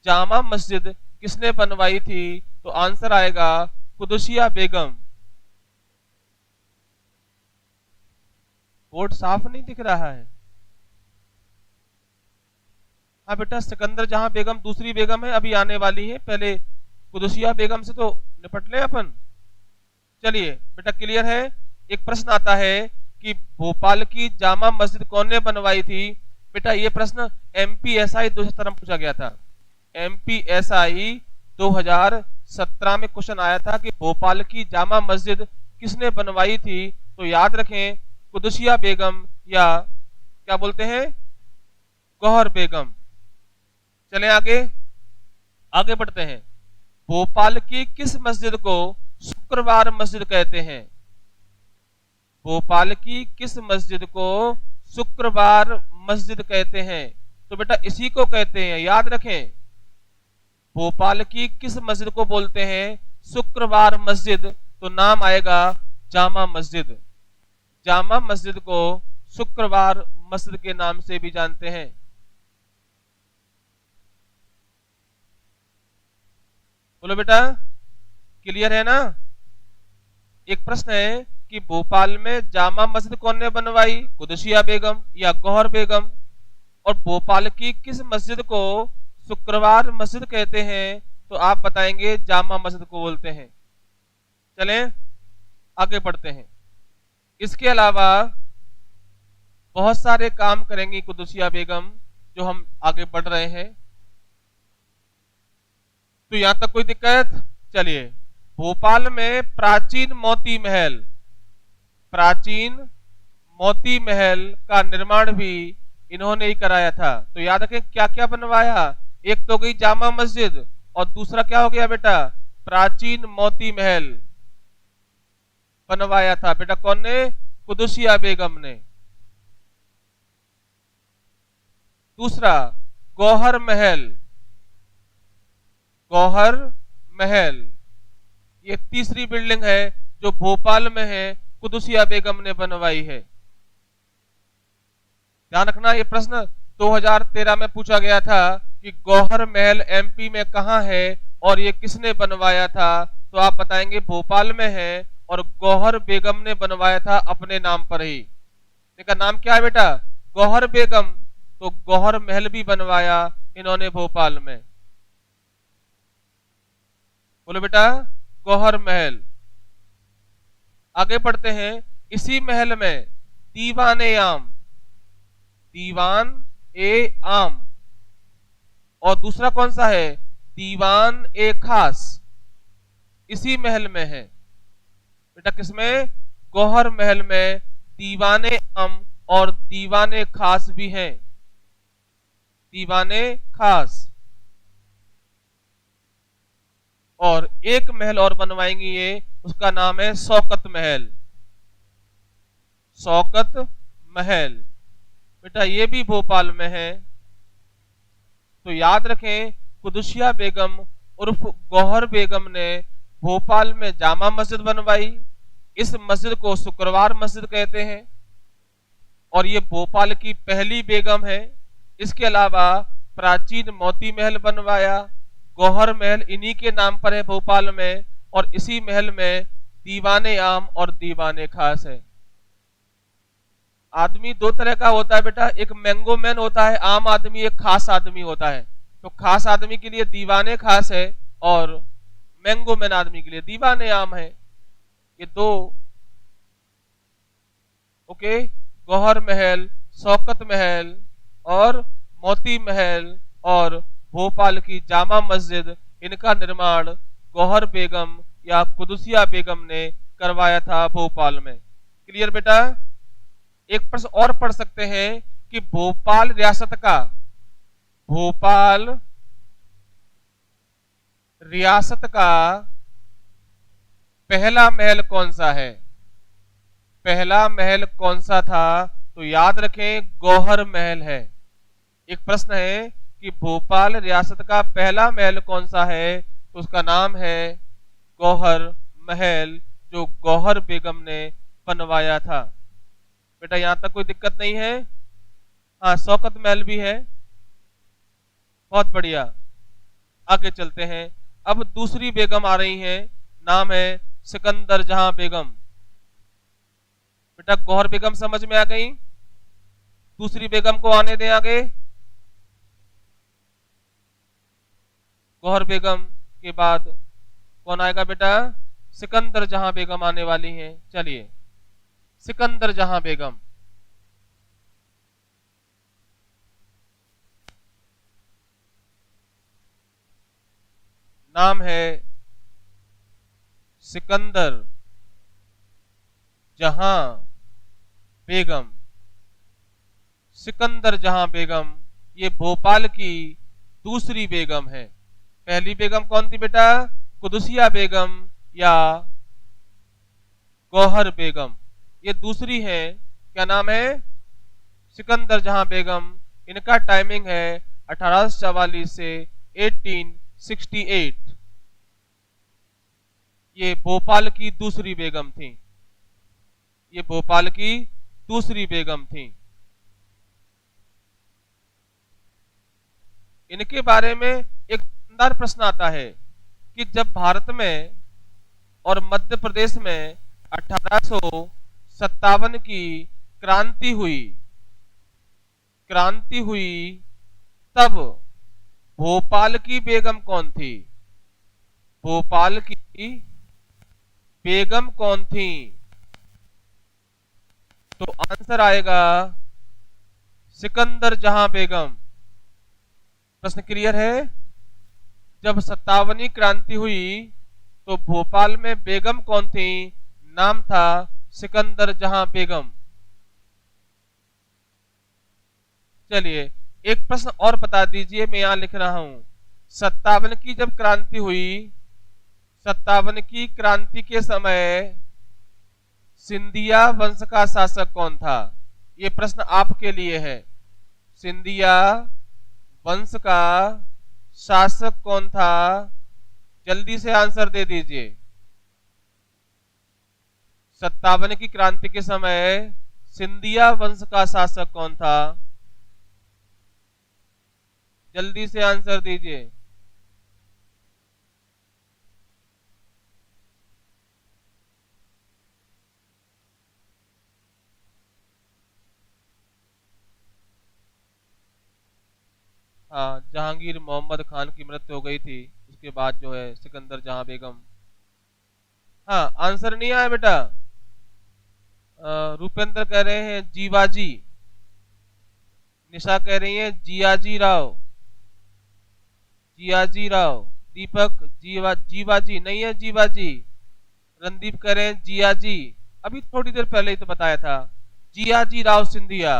जामा मस्जिद किसने बनवाई थी? तो आंसर आएगा कुदसिया बेगम। बोर्ड साफ नहीं दिख रहा है? हाँ बेटा, सिकंदर जहां बेगम दूसरी बेगम है, अभी आने वाली है। पहले कुदसिया बेगम से तो निपट ले अपन। चलिए बेटा, क्लियर है। एक प्रश्न आता है कि भोपाल की जामा मस्जिद कौन ने बनवाई थी? बेटा ये प्रश्न MPSI 2017 में पूछा गया था। MPSI 2017 में क्वेश्चन आया था कि भोपाल की जामा मस्जिद किसने बनवाई थी? तो याद रखें कुदसिया बेगम या क्या बोलते हैं, गौहर बेगम। चलें आगे बढ़ते हैं। भोपाल की किस मस्जिद को शुक्रवार मस्जिद कहते हैं? भोपाल की किस मस्जिद को शुक्रवार मस्जिद कहते हैं? तो बेटा इसी को कहते हैं, याद रखें। भोपाल की किस मस्जिद को बोलते हैं शुक्रवार मस्जिद? तो नाम आएगा जामा मस्जिद। जामा मस्जिद को शुक्रवार मस्जिद के नाम से भी जानते हैं। बोलो बेटा, क्लियर है ना? एक प्रश्न है कि भोपाल में जामा मस्जिद कौन ने बनवाई? कुदसिया बेगम या गौहर बेगम। और भोपाल की किस मस्जिद को शुक्रवार मस्जिद कहते हैं? तो आप बताएंगे जामा मस्जिद को बोलते हैं। चलें आगे बढ़ते हैं। इसके अलावा बहुत सारे काम करेंगी कुदसिया बेगम, जो हम आगे बढ़ रहे हैं। तो यहां तक कोई दिक्कत? चलिए, भोपाल में प्राचीन मोती महल का निर्माण भी इन्होंने ही कराया था। तो याद रखें क्या क्या बनवाया। एक तो गई जामा मस्जिद और दूसरा क्या हो गया बेटा, प्राचीन मोती महल बनवाया था। बेटा कौन ने? कुदसिया बेगम ने। दूसरा गौहर महल, ये तीसरी बिल्डिंग है जो भोपाल में है, कुदसिया बेगम ने बनवाई है। ध्यान रखना, ये प्रश्न 2013 में पूछा गया था कि गौहर महल MP में कहां है और ये किसने बनवाया था? तो आप बताएंगे भोपाल में है और गौहर बेगम ने बनवाया था अपने नाम पर ही। इनका नाम क्या है बेटा? गौहर बेगम। तो गौहर महल भी बनवाया इन्होंने भोपाल में। बोलो बेटा, गौहर महल। आगे बढ़ते हैं। इसी महल में दीवान ए आम और दूसरा कौन सा है? दीवान ए खास। इसी महल में है बेटा, किसमें? गौहर महल में दीवाने आम और दीवाने खास भी हैं, दीवाने खास। और एक महल और बनवाएंगी ये, उसका नाम है शौकत महल, शौकत महल। बेटा ये भी भोपाल में है। तो याद रखें, कुदुसिया बेगम उर्फ गौहर बेगम ने भोपाल में जामा मस्जिद बनवाई। इस मस्जिद को शुक्रवार मस्जिद कहते हैं और ये भोपाल की पहली बेगम है। इसके अलावा प्राचीन मोती महल बनवाया। गौहर महल इन्हीं के नाम पर है भोपाल में, और इसी महल में दीवाने आम और दीवाने खास है। आदमी दो तरह का होता है बेटा, एक मैंगो मैन होता है आम आदमी, एक खास आदमी होता है। तो खास आदमी के लिए दीवाने खास है और मैंगो मैन आदमी के लिए दीवाने आम है। ये दो। ओके, गौहर महल, शौकत महल और मोती महल और भोपाल की जामा मस्जिद, इनका निर्माण गौहर बेगम या कुदुसिया बेगम ने करवाया था भोपाल में। क्लियर बेटा? एक प्रश्न और पढ़ सकते हैं कि भोपाल रियासत का, भोपाल रियासत का पहला महल कौन सा है? पहला महल कौन सा था? तो याद रखें, गौहर महल है। एक प्रश्न है कि भोपाल रियासत का पहला महल कौन सा है, तो उसका नाम है गौहर महल, जो गौहर बेगम ने बनवाया था। बेटा यहां तक कोई दिक्कत नहीं है? हाँ, शौकत महल भी है। बहुत बढ़िया, आगे चलते हैं। अब दूसरी बेगम आ रही हैं, नाम है सिकंदर जहां बेगम। बेटा गौहर बेगम समझ में आ गई, दूसरी बेगम को आने दें आगे। गौहर बेगम के बाद कौन आएगा बेटा? सिकंदर जहां बेगम आने वाली हैं। चलिए, सिकंदर जहां बेगम। नाम है सिकंदर जहां बेगम। सिकंदर जहां बेगम ये भोपाल की दूसरी बेगम है। पहली बेगम कौन थी बेटा? कुदुसिया बेगम या गौहर बेगम। ये दूसरी है, क्या नाम है? सिकंदर जहां बेगम। इनका टाइमिंग है 1844 से 1868। ये भोपाल की दूसरी बेगम थी, ये भोपाल की दूसरी बेगम थी। इनके बारे में एक शानदार प्रश्न आता है कि जब भारत में और मध्य प्रदेश में 1857 की क्रांति हुई, तब भोपाल की बेगम कौन थी? भोपाल की बेगम कौन थी? तो आंसर आएगा सिकंदर जहां बेगम। प्रश्न क्लियर है? जब 57वीं क्रांति हुई तो भोपाल में बेगम कौन थी? नाम था सिकंदर जहां बेगम। चलिए एक प्रश्न और बता दीजिए, मैं यहां लिख रहा हूं। 57 की जब क्रांति हुई, 57 की क्रांति के समय सिंधिया वंश का शासक कौन था? ये प्रश्न आपके लिए है। सिंधिया वंश का शासक कौन था? जल्दी से आंसर दे दीजिए। 57 की क्रांति के समय सिंधिया वंश का शासक कौन था? जल्दी से आंसर दीजिए। हाँ, जहांगीर मोहम्मद खान की मृत्यु हो गई थी, उसके बाद जो है सिकंदर जहां बेगम। हाँ, आंसर नहीं आया बेटा। रूपेंद्र कह रहे हैं जीवाजी, निशा कह रही है जियाजी राव, जियाजी राव। दीपक जीवा जी नहीं है, जीवा जी। रणदीप करें जिया जी, अभी थोड़ी देर पहले ही तो बताया था। जियाजी राव सिंधिया,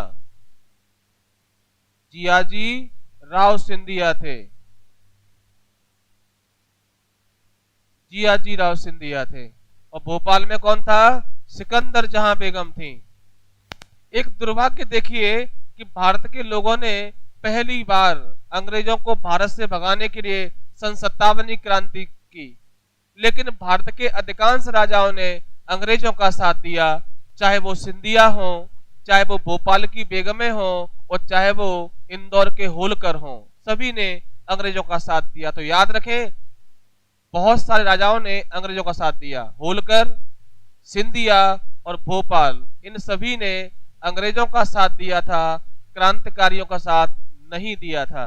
जियाजी राव सिंधिया थे, जियाजी राव सिंधिया थे। और भोपाल में कौन था? सिकंदर जहां बेगम थी। एक दुर्भाग्य देखिए कि भारत के लोगों ने पहली बार अंग्रेजों को भारत से भगाने के लिए सन 57 क्रांति की, लेकिन भारत के अधिकांश राजाओं ने अंग्रेजों का साथ दिया, चाहे वो सिंधिया हो, चाहे वो भोपाल की बेगमें हो, और चाहे वो इंदौर के होलकर हो, सभी ने अंग्रेजों का साथ दिया। तो याद रखें, बहुत सारे राजाओं ने अंग्रेजों का साथ दिया। होलकर, सिंधिया और भोपाल, इन सभी ने अंग्रेजों का साथ दिया था, क्रांतिकारियों का साथ नहीं दिया था।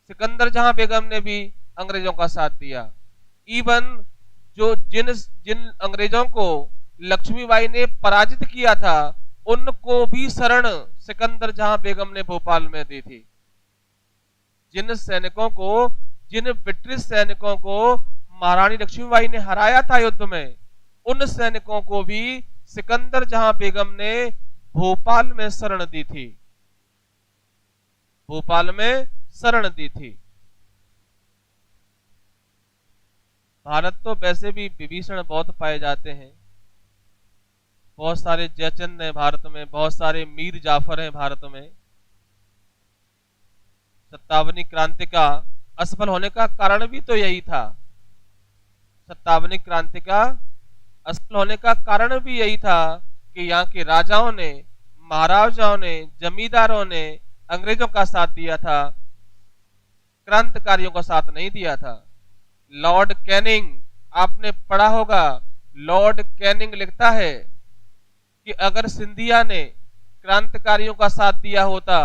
सिकंदर जहां बेगम ने भी अंग्रेजों का साथ दिया। इवन जो जिन जिन अंग्रेजों को लक्ष्मीबाई ने पराजित किया था, उनको भी शरण सिकंदर जहां बेगम ने भोपाल में दी थी। जिन ब्रिटिश सैनिकों को महारानी लक्ष्मीबाई ने हराया था युद्ध में, उन सैनिकों को भी सिकंदर जहां बेगम ने भोपाल में शरण दी थी, भोपाल में शरण दी थी। भारत तो वैसे भी विभीषण बहुत पाए जाते हैं, बहुत सारे जयचंद हैं भारत में, बहुत सारे मीर जाफर हैं भारत में। 57 क्रांति का असफल होने का कारण भी तो यही था। 57 क्रांति का असफल होने का कारण भी यही था कि यहाँ के राजाओं ने, महाराजाओं ने, जमींदारों ने अंग्रेजों का साथ दिया था, क्रांतिकारियों का साथ नहीं दिया था। लॉर्ड कैनिंग, आपने पढ़ा होगा, लॉर्ड कैनिंग लिखता है कि अगर सिंधिया ने क्रांतिकारियों का साथ दिया होता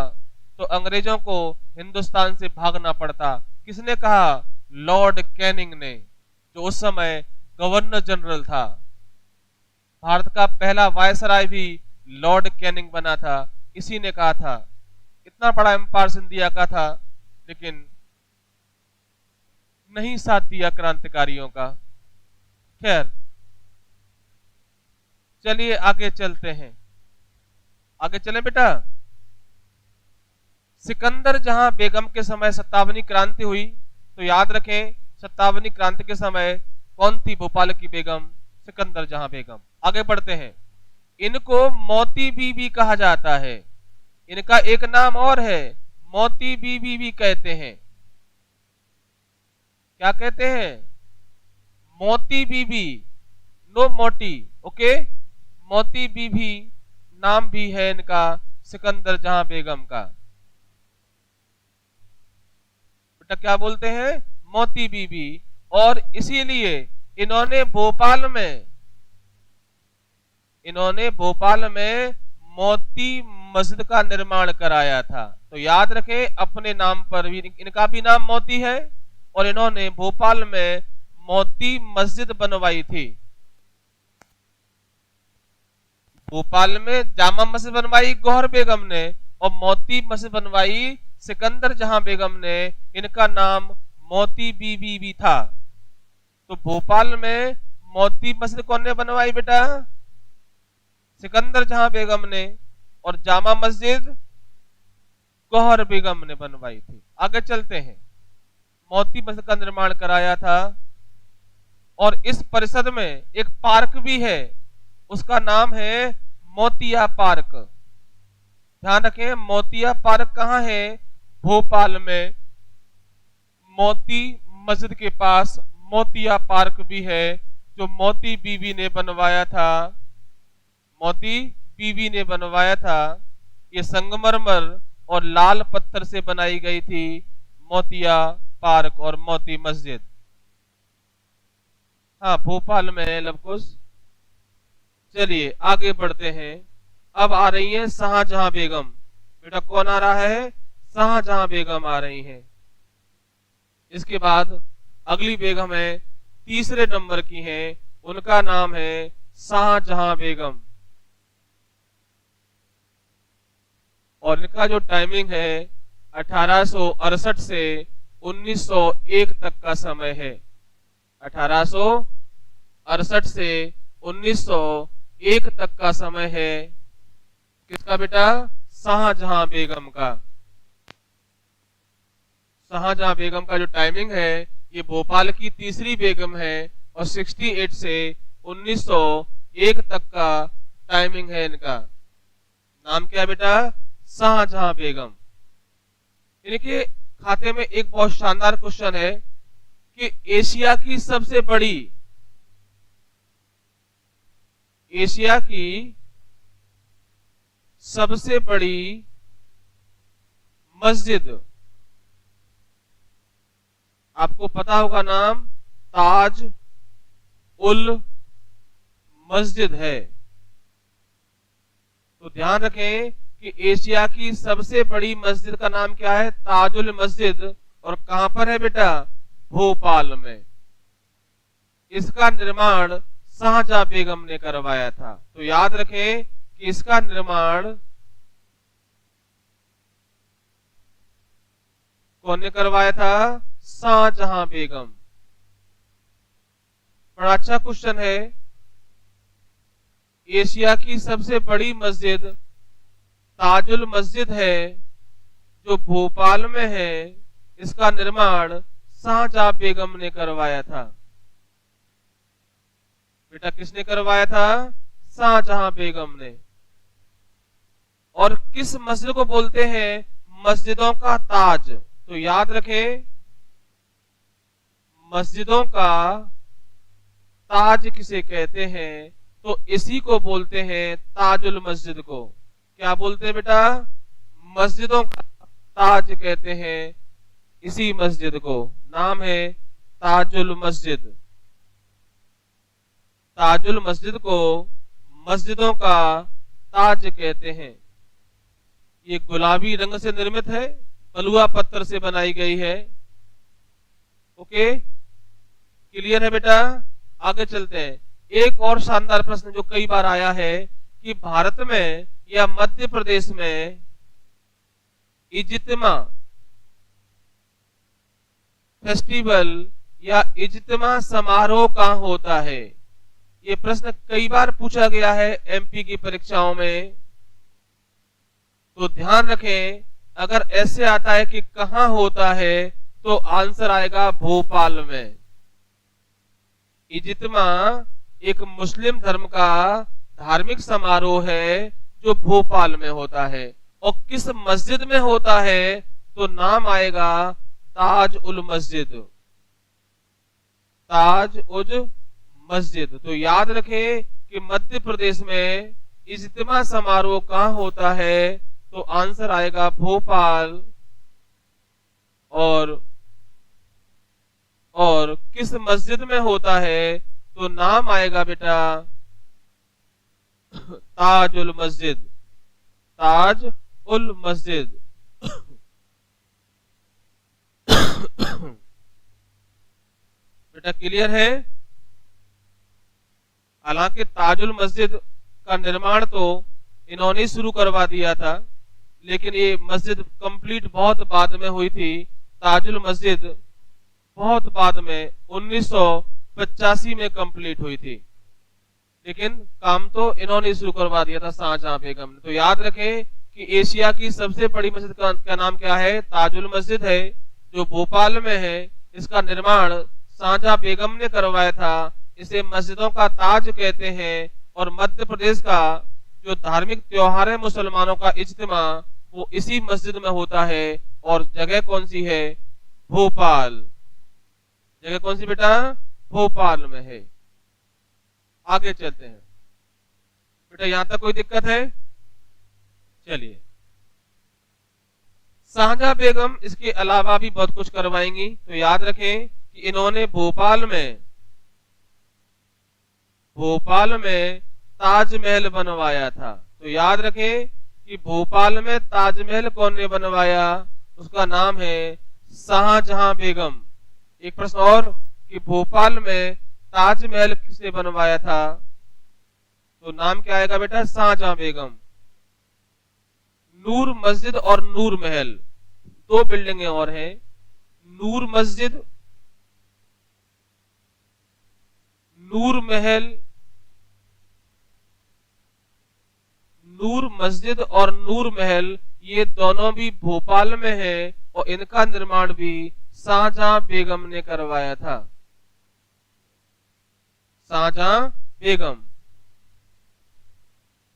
तो अंग्रेजों को हिंदुस्तान से भागना पड़ता। किसने कहा? लॉर्ड कैनिंग ने, जो उस समय गवर्नर जनरल था। भारत का पहला वायसराय भी लॉर्ड कैनिंग बना था, इसी ने कहा था। इतना बड़ा एम्पायर सिंधिया का था, लेकिन नहीं साथ दिया क्रांतिकारियों का। खैर, चलिए आगे चलते हैं। आगे चलें बेटा। सिकंदर जहां बेगम के समय 57 क्रांति हुई, तो याद रखें 57 क्रांति के समय कौन थी भोपाल की बेगम? सिकंदर जहां बेगम। आगे बढ़ते हैं। इनको मोती बीबी कहा जाता है, इनका एक नाम और है, मोती बीबी भी कहते हैं। क्या कहते हैं? मोती बीबी, नो मोटी, ओके। मोती बीबी नाम भी है इनका सिकंदर जहां बेगम का। बेटा क्या बोलते हैं? मोती बीबी। और इसीलिए इन्होंने भोपाल में मोती मस्जिद का निर्माण कराया था। तो याद रखें, अपने नाम पर भी इनका भी नाम मोती है, और इन्होंने भोपाल में मोती मस्जिद बनवाई थी। भोपाल में जामा मस्जिद बनवाई गौहर बेगम ने, और मोती मस्जिद बनवाई सिकंदर जहां बेगम ने। इनका नाम मोती बीबी भी था। तो भोपाल में मोती मस्जिद कौन ने बनवाई बेटा? सिकंदर जहां बेगम ने। और जामा मस्जिद गौहर बेगम ने बनवाई थी। आगे चलते हैं। मोती मस्जिद का निर्माण कराया था। और इस परिसर में एक पार्क भी है, उसका नाम है मोतिया पार्क। ध्यान रखें, मोतिया पार्क कहां है? भोपाल में। मोती मस्जिद के पास मोतिया पार्क भी है, जो मोती बीबी ने बनवाया था। मोती बीबी ने बनवाया था। ये संगमरमर और लाल पत्थर से बनाई गई थी मोतिया पार्क और मोती मस्जिद। हाँ, भोपाल में है लवकुश। चलिए आगे बढ़ते हैं। अब आ रही है शाहजहां बेगम। बेटा कौन आ रहा है? शाहजहां बेगम आ रही हैं। इसके बाद अगली बेगम है, तीसरे नंबर की हैं, उनका नाम है शाहजहां बेगम। और इनका जो टाइमिंग है 1868 से 1901 तक का समय है। 1868 से 1901 तक का समय है। किसका बेटा? शाहजहां बेगम का। शाहजहां बेगम का जो टाइमिंग है, ये भोपाल की तीसरी बेगम है और 68 से 1901 तक का टाइमिंग है इनका। नाम क्या है बेटा? शाहजहां बेगम। इनके खाते में एक बहुत शानदार क्वेश्चन है कि एशिया की सबसे बड़ी मस्जिद, आपको पता होगा नाम, ताज उल मस्जिद है। तो ध्यान रखें कि एशिया की सबसे बड़ी मस्जिद का नाम क्या है? ताजुल मस्जिद। और कहां पर है बेटा? भोपाल में। इसका निर्माण शाहजहां बेगम ने करवाया था। तो याद रखें कि इसका निर्माण कौन ने करवाया था? शाहजहां बेगम। बड़ा अच्छा क्वेश्चन है। एशिया की सबसे बड़ी मस्जिद ताजुल मस्जिद है जो भोपाल में है। इसका निर्माण शाहजहां बेगम ने करवाया था। बेटा किसने करवाया था? शाहजहां बेगम ने। और किस मस्जिद को बोलते हैं मस्जिदों का ताज? तो याद रखें, मस्जिदों का ताज किसे कहते हैं? तो इसी को बोलते हैं ताजुल मस्जिद को। क्या बोलते हैं बेटा? मस्जिदों का ताज कहते हैं इसी मस्जिद को। नाम है ताजुल मस्जिद। ताजुल मस्जिद को मस्जिदों का ताज कहते हैं। ये गुलाबी रंग से निर्मित है, बलुआ पत्थर से बनाई गई है। ओके, क्लियर है बेटा? आगे चलते हैं। एक और शानदार प्रश्न जो कई बार आया है कि भारत में या मध्य प्रदेश में इज्तिमा फेस्टिवल या इज्तिमा समारोह कहां होता है? ये प्रश्न कई बार पूछा गया है एमपी की परीक्षाओं में। तो ध्यान रखें, अगर ऐसे आता है कि कहां होता है तो आंसर आएगा भोपाल में। इज्तिमा एक मुस्लिम धर्म का धार्मिक समारोह है जो भोपाल में होता है। और किस मस्जिद में होता है? तो नाम आएगा ताज उल मस्जिद। ताज उल मस्जिद। तो याद रखें कि मध्य प्रदेश में इज्तिमा समारोह कहां होता है? तो आंसर आएगा भोपाल। और किस मस्जिद में होता है? तो नाम आएगा बेटा ताज उल मस्जिद। ताज उल मस्जिद। बेटा क्लियर है? हालांकि ताजुल मस्जिद का निर्माण तो इन्होंने शुरू करवा दिया था, लेकिन ये मस्जिद कंप्लीट बहुत बाद में हुई थी। ताजुल मस्जिद बहुत बाद में 1985 में कंप्लीट हुई थी, लेकिन काम तो इन्होंने शुरू करवा दिया था शाहजहां बेगम ने। तो याद रखें कि एशिया की सबसे बड़ी मस्जिद का नाम क्या है? ताजुल मस्जिद है जो भोपाल में है। इसका निर्माण शाहजहां बेगम ने करवाया था। इसे मस्जिदों का ताज कहते हैं। और मध्य प्रदेश का जो धार्मिक त्योहार है मुसलमानों का इज्तिमा, वो इसी मस्जिद में होता है। और जगह कौन सी है? भोपाल। जगह कौन सी बेटा? भोपाल में है। आगे चलते हैं बेटा, यहां तक कोई दिक्कत है? चलिए, शाहजहां बेगम इसके अलावा भी बहुत कुछ करवाएंगी। तो याद रखें कि इन्होंने भोपाल में ताजमहल बनवाया था। तो याद रखें कि भोपाल में ताजमहल कौन ने बनवाया? उसका नाम है शाहजहां बेगम। एक प्रश्न और कि भोपाल में ताजमहल किसने बनवाया था? तो नाम क्या आएगा बेटा? शाहजहां बेगम। नूर मस्जिद और नूर महल दो बिल्डिंगें और हैं। नूर मस्जिद, नूर महल, नूर मस्जिद और नूर महल ये दोनों भी भोपाल में है और इनका निर्माण भी शाहजहां बेगम ने करवाया था। शाहजहां बेगम।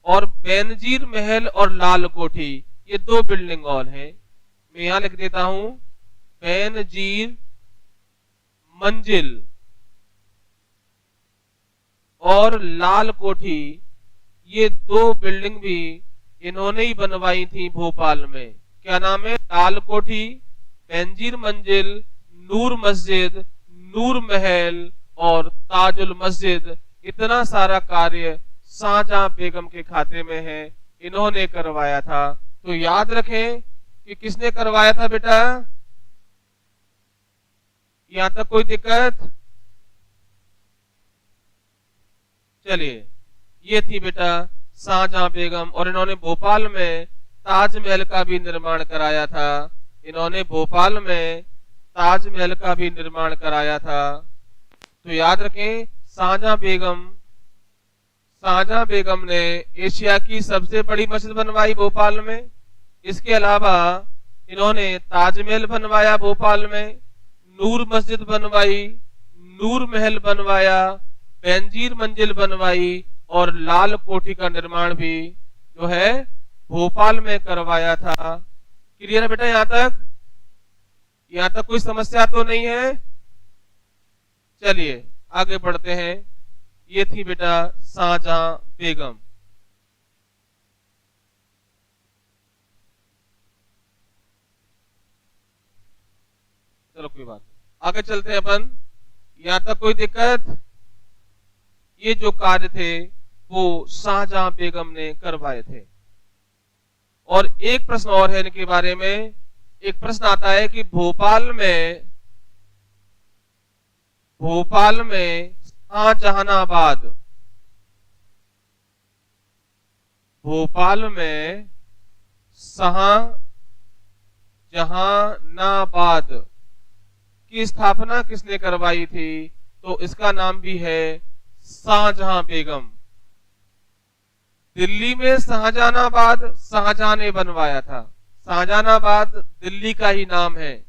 और बेनजीर महल और लाल कोठी ये दो बिल्डिंग और हैं। मैं यहां लिख देता हूं बेनजीर मंजिल और लाल कोठी ये दो बिल्डिंग भी इन्होंने ही बनवाई थी भोपाल में। क्या नाम है? लाल कोठी, बेनजीर मंजिल, नूर मस्जिद, नूर महल और ताजुल मस्जिद। इतना सारा कार्य शाहजहां बेगम के खाते में है, इन्होंने करवाया था। तो याद रखें कि किसने करवाया था बेटा। यहां तक कोई दिक्कत? चलिए, ये थी बेटा शाहजहां बेगम और इन्होंने भोपाल में ताजमहल का भी निर्माण कराया था। इन्होंने भोपाल में ताजमहल का भी निर्माण कराया था। तो याद रखें शाहजहां बेगम ने एशिया की सबसे बड़ी मस्जिद बनवाई भोपाल में। इसके अलावा इन्होंने ताजमहल बनवाया भोपाल में, नूर मस्जिद बनवाई, नूर महल बनवाया, बेनजीर मंजिल बनवाई और लाल कोठी का निर्माण भी जो है भोपाल में करवाया था। क्लियर है बेटा? यहां तक कोई समस्या तो नहीं है? चलिए आगे बढ़ते हैं। ये थी बेटा शाहजहां बेगम। चलो कोई बात नहीं, आगे चलते हैं अपन। यहां तक कोई दिक्कत? ये जो कार्य थे वो शाहजहां बेगम ने करवाए थे। और एक प्रश्न और है इनके बारे में। एक प्रश्न आता है कि भोपाल में शाहजहानाबाद, भोपाल में शाहजहानाबाद की स्थापना किसने करवाई थी? तो इसका नाम भी है शाहजहां बेगम। दिल्ली में शाहजहानाबाद शाहजहां ने बनवाया था। शाहजहानाबाद दिल्ली का ही नाम है।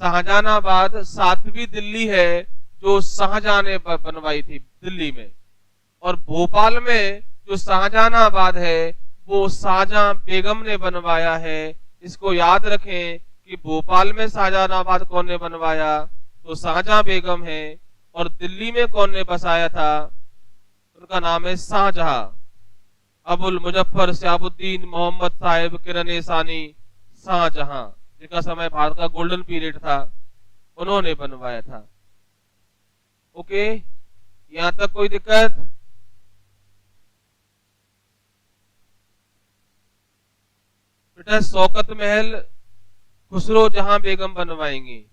शाहजहानाबाद 7वीं दिल्ली है जो शाहजहां ने बनवाई थी दिल्ली में। और भोपाल में जो शाहजहानाबाद है वो शाहजहां बेगम ने बनवाया है। इसको याद रखें कि भोपाल में शाहजहानाबाद कौन ने बनवाया? तो शाहजहां बेगम है। और दिल्ली में कौन ने बसाया था? उनका नाम है शाहजहां। अबुल मुजफ्फर शहाबुद्दीन मोहम्मद साहिब किरने सानी शाहजहां, जिनका समय भारत का गोल्डन पीरियड था, उन्होंने बनवाया था। ओके, यहां तक कोई दिक्कत? बेटा शौकत महल खुसरो जहां बेगम बनवाएंगी।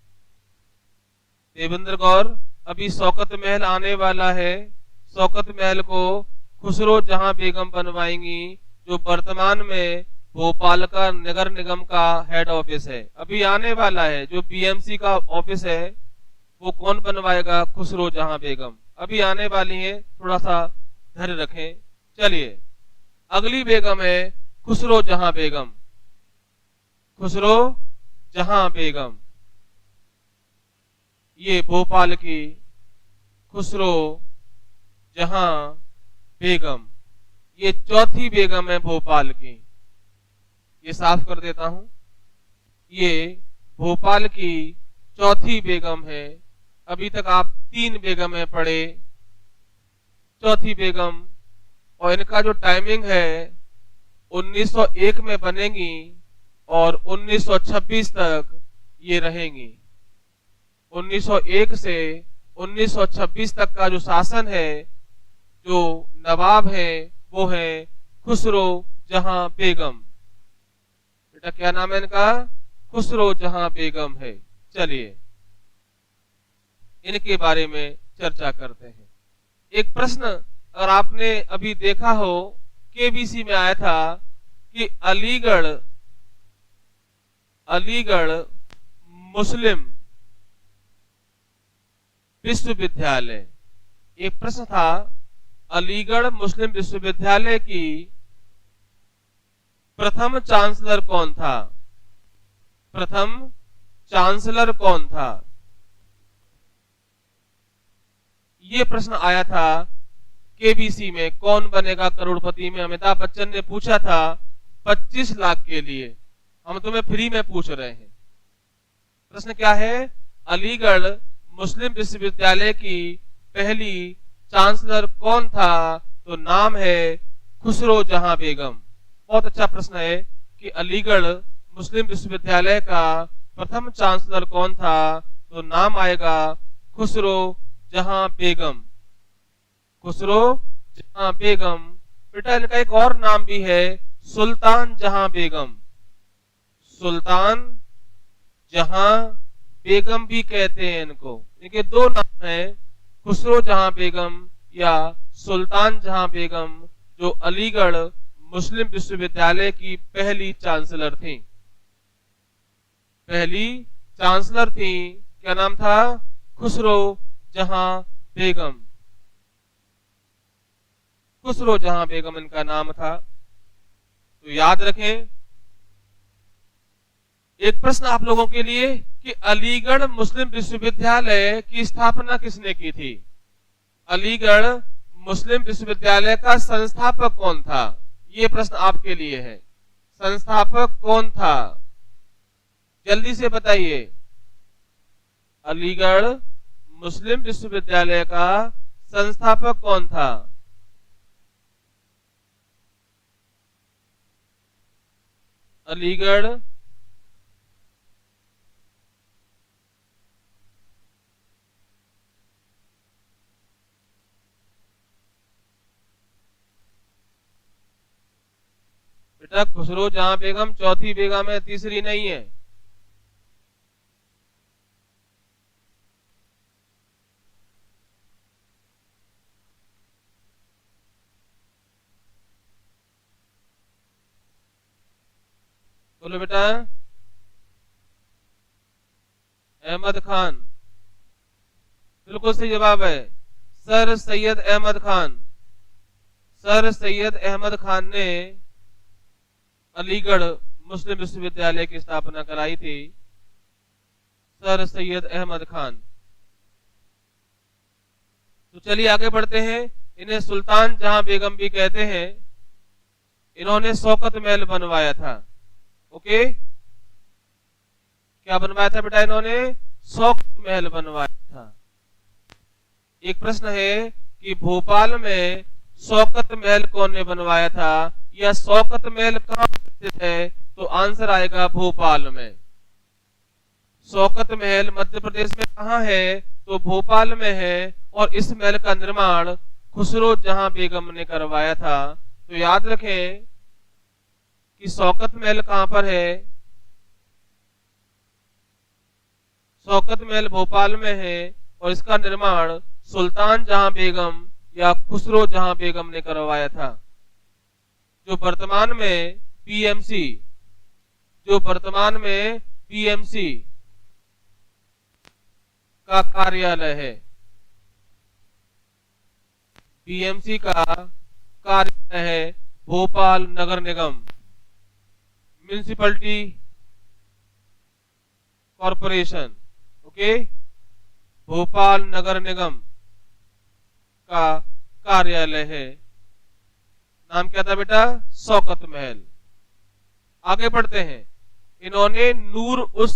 देवेंद्र गौर, अभी शौकत महल आने वाला है। शौकत महल को खुसरो जहां बेगम बनवाएंगी, जो वर्तमान में भोपाल का नगर निगम का हेड ऑफिस है। अभी आने वाला है जो बीएमसी का ऑफिस है, वो कौन बनवाएगा? खुसरो जहां बेगम। अभी आने वाली है, थोड़ा सा धैर्य रखें। चलिए, अगली बेगम है खुसरो जहां बेगम। खुसरो जहां बेगम, ये भोपाल की खुसरो जहां बेगम, ये चौथी बेगम है भोपाल की। ये साफ कर देता हूं, ये भोपाल की चौथी बेगम है। अभी तक आप 3 बेगमें पढ़े, चौथी बेगम। और इनका जो टाइमिंग है 1901 में बनेंगी और 1926 तक ये रहेंगी। 1901 से 1926 तक का जो शासन है, जो नवाब है, वो है खुसरो जहां बेगम। बेटा क्या नाम है इनका? खुसरो जहां बेगम है। चलिए इनके बारे में चर्चा करते हैं। एक प्रश्न अगर आपने अभी देखा हो, केबीसी में आया था कि अलीगढ़ मुस्लिम विश्वविद्यालय। एक प्रश्न था, अलीगढ़ मुस्लिम विश्वविद्यालय की प्रथम चांसलर कौन था? प्रथम चांसलर कौन था? ये प्रश्न आया था केबीसी में, कौन बनेगा करोड़पति में। अमिताभ बच्चन ने पूछा था 25 लाख के लिए। हम तुम्हें फ्री में पूछ रहे हैं। प्रश्न क्या है? अलीगढ़ मुस्लिम विश्वविद्यालय की पहली चांसलर कौन था? तो नाम है खुसरो जहां बेगम। बहुत अच्छा प्रश्न है कि अलीगढ़ मुस्लिम विश्वविद्यालय का प्रथम चांसलर कौन था? तो नाम आएगा खुसरो जहां बेगम। खुसरो जहां बेगम। बेटा इनका एक और नाम भी है, सुल्तान जहां बेगम। सुल्तान जहां बेगम भी कहते हैं इनको। इनके दो नाम हैं, खुसरो जहां बेगम या सुल्तान जहां बेगम, जो अलीगढ़ मुस्लिम विश्वविद्यालय की पहली चांसलर थी। पहली चांसलर थी। क्या नाम था? खुसरो जहां बेगम। खुसरो जहां बेगम इनका नाम था। तो याद रखें। एक प्रश्न आप लोगों के लिए कि अलीगढ़ मुस्लिम विश्वविद्यालय की स्थापना किसने की थी? अलीगढ़ मुस्लिम विश्वविद्यालय का संस्थापक कौन था? ये प्रश्न आपके लिए है। संस्थापक कौन था? जल्दी से बताइए। अलीगढ़ मुस्लिम विश्वविद्यालय का संस्थापक कौन था? अलीगढ़ बेटा खुसरो जहां बेगम चौथी बेगम है, तीसरी नहीं है। बोलो बेटा। अहमद खान बिल्कुल सही जवाब है। सर सैयद अहमद खान। सर सैयद अहमद खान ने अलीगढ़ मुस्लिम विश्वविद्यालय की स्थापना कराई थी। सर सैयद अहमद खान। तो चलिए आगे बढ़ते हैं। इन्हें सुल्तान जहां बेगम भी कहते हैं। इन्होंने शौकत महल बनवाया था। ओके, क्या बनवाया था बेटा? इन्होंने शौकत महल बनवाया था। एक प्रश्न है कि भोपाल में शौकत महल कौन ने बनवाया था, या शौकत महल कहां स्थित है? तो आंसर आएगा भोपाल में। शौकत महल मध्य प्रदेश में कहां है? तो भोपाल में है। और इस महल का निर्माण खुसरो जहां बेगम ने करवाया था। तो याद रखें कि शौकत महल कहां पर है? शौकत महल भोपाल में है और इसका निर्माण सुल्तान जहां बेगम या खुसरो जहां बेगम ने करवाया था। जो वर्तमान में पीएमसी का कार्यालय है। पीएमसी का कार्यालय है भोपाल नगर निगम, म्यूनिसिपैलिटी कॉरपोरेशन। ओके, भोपाल नगर निगम का कार्यालय है। नाम क्या था बेटा? शौकत महल। आगे बढ़ते हैं। इन्होंने नूर उस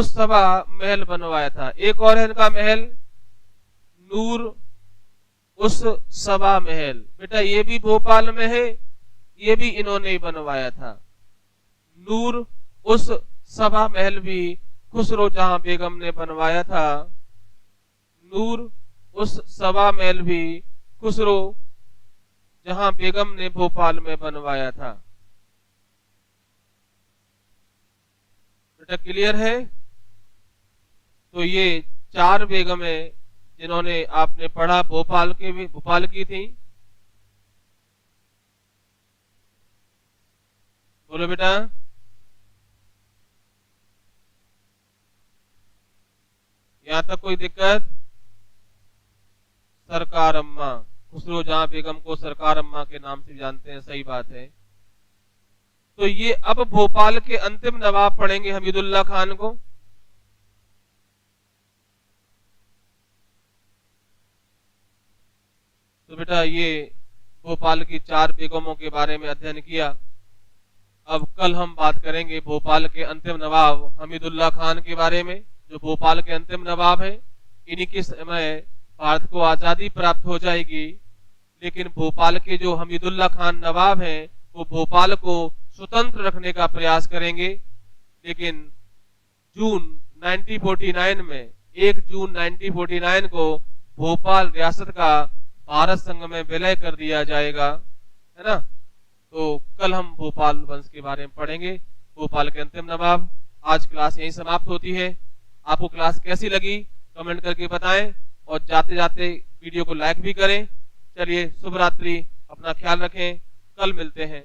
सभा महल बनवाया था। एक और है इनका महल, नूर उस सभा महल। बेटा ये भी भोपाल में है, ये भी इन्होंने ही बनवाया था। नूर उस सभा महल भी खुसरो जहां बेगम ने बनवाया था। नूर उस सभा महल भी खुसरो जहां बेगम ने भोपाल में बनवाया था। बेटा क्लियर है? तो ये 4 बेगमें जिन्होंने आपने पढ़ा भोपाल की थी। बोलो बेटा। यहां तक कोई दिक्कत? सरकार अम्मा, खुसरो जहां बेगम को सरकार अम्मा के नाम से जानते हैं, सही बात है। तो ये अब भोपाल के अंतिम नवाब पढ़ेंगे हमीदुल्लाह खान को। तो बेटा ये भोपाल की 4 बेगमों के बारे में अध्ययन किया। अब कल हम बात करेंगे भोपाल के अंतिम नवाब हमीदुल्लाह खान के बारे में, जो भोपाल के अंतिम नवाब हैं। इन्हीं के समय भारत को आजादी प्राप्त हो जाएगी, लेकिन भोपाल के जो हमीदुल्लाह खान नवाब हैं वो भोपाल को स्वतंत्र रखने का प्रयास करेंगे। लेकिन जून 1949 में 1 जून 1949 को भोपाल रियासत का भारत संघ में विलय कर दिया जाएगा, है ना। तो कल हम भोपाल वंश के बारे में पढ़ेंगे, भोपाल के अंतिम नवाब। आज क्लास यहीं समाप्त होती है। आपको क्लास कैसी लगी कमेंट करके बताएं, और जाते जाते वीडियो को लाइक भी करें। चलिए शुभ रात्रि, अपना ख्याल रखें, कल मिलते हैं।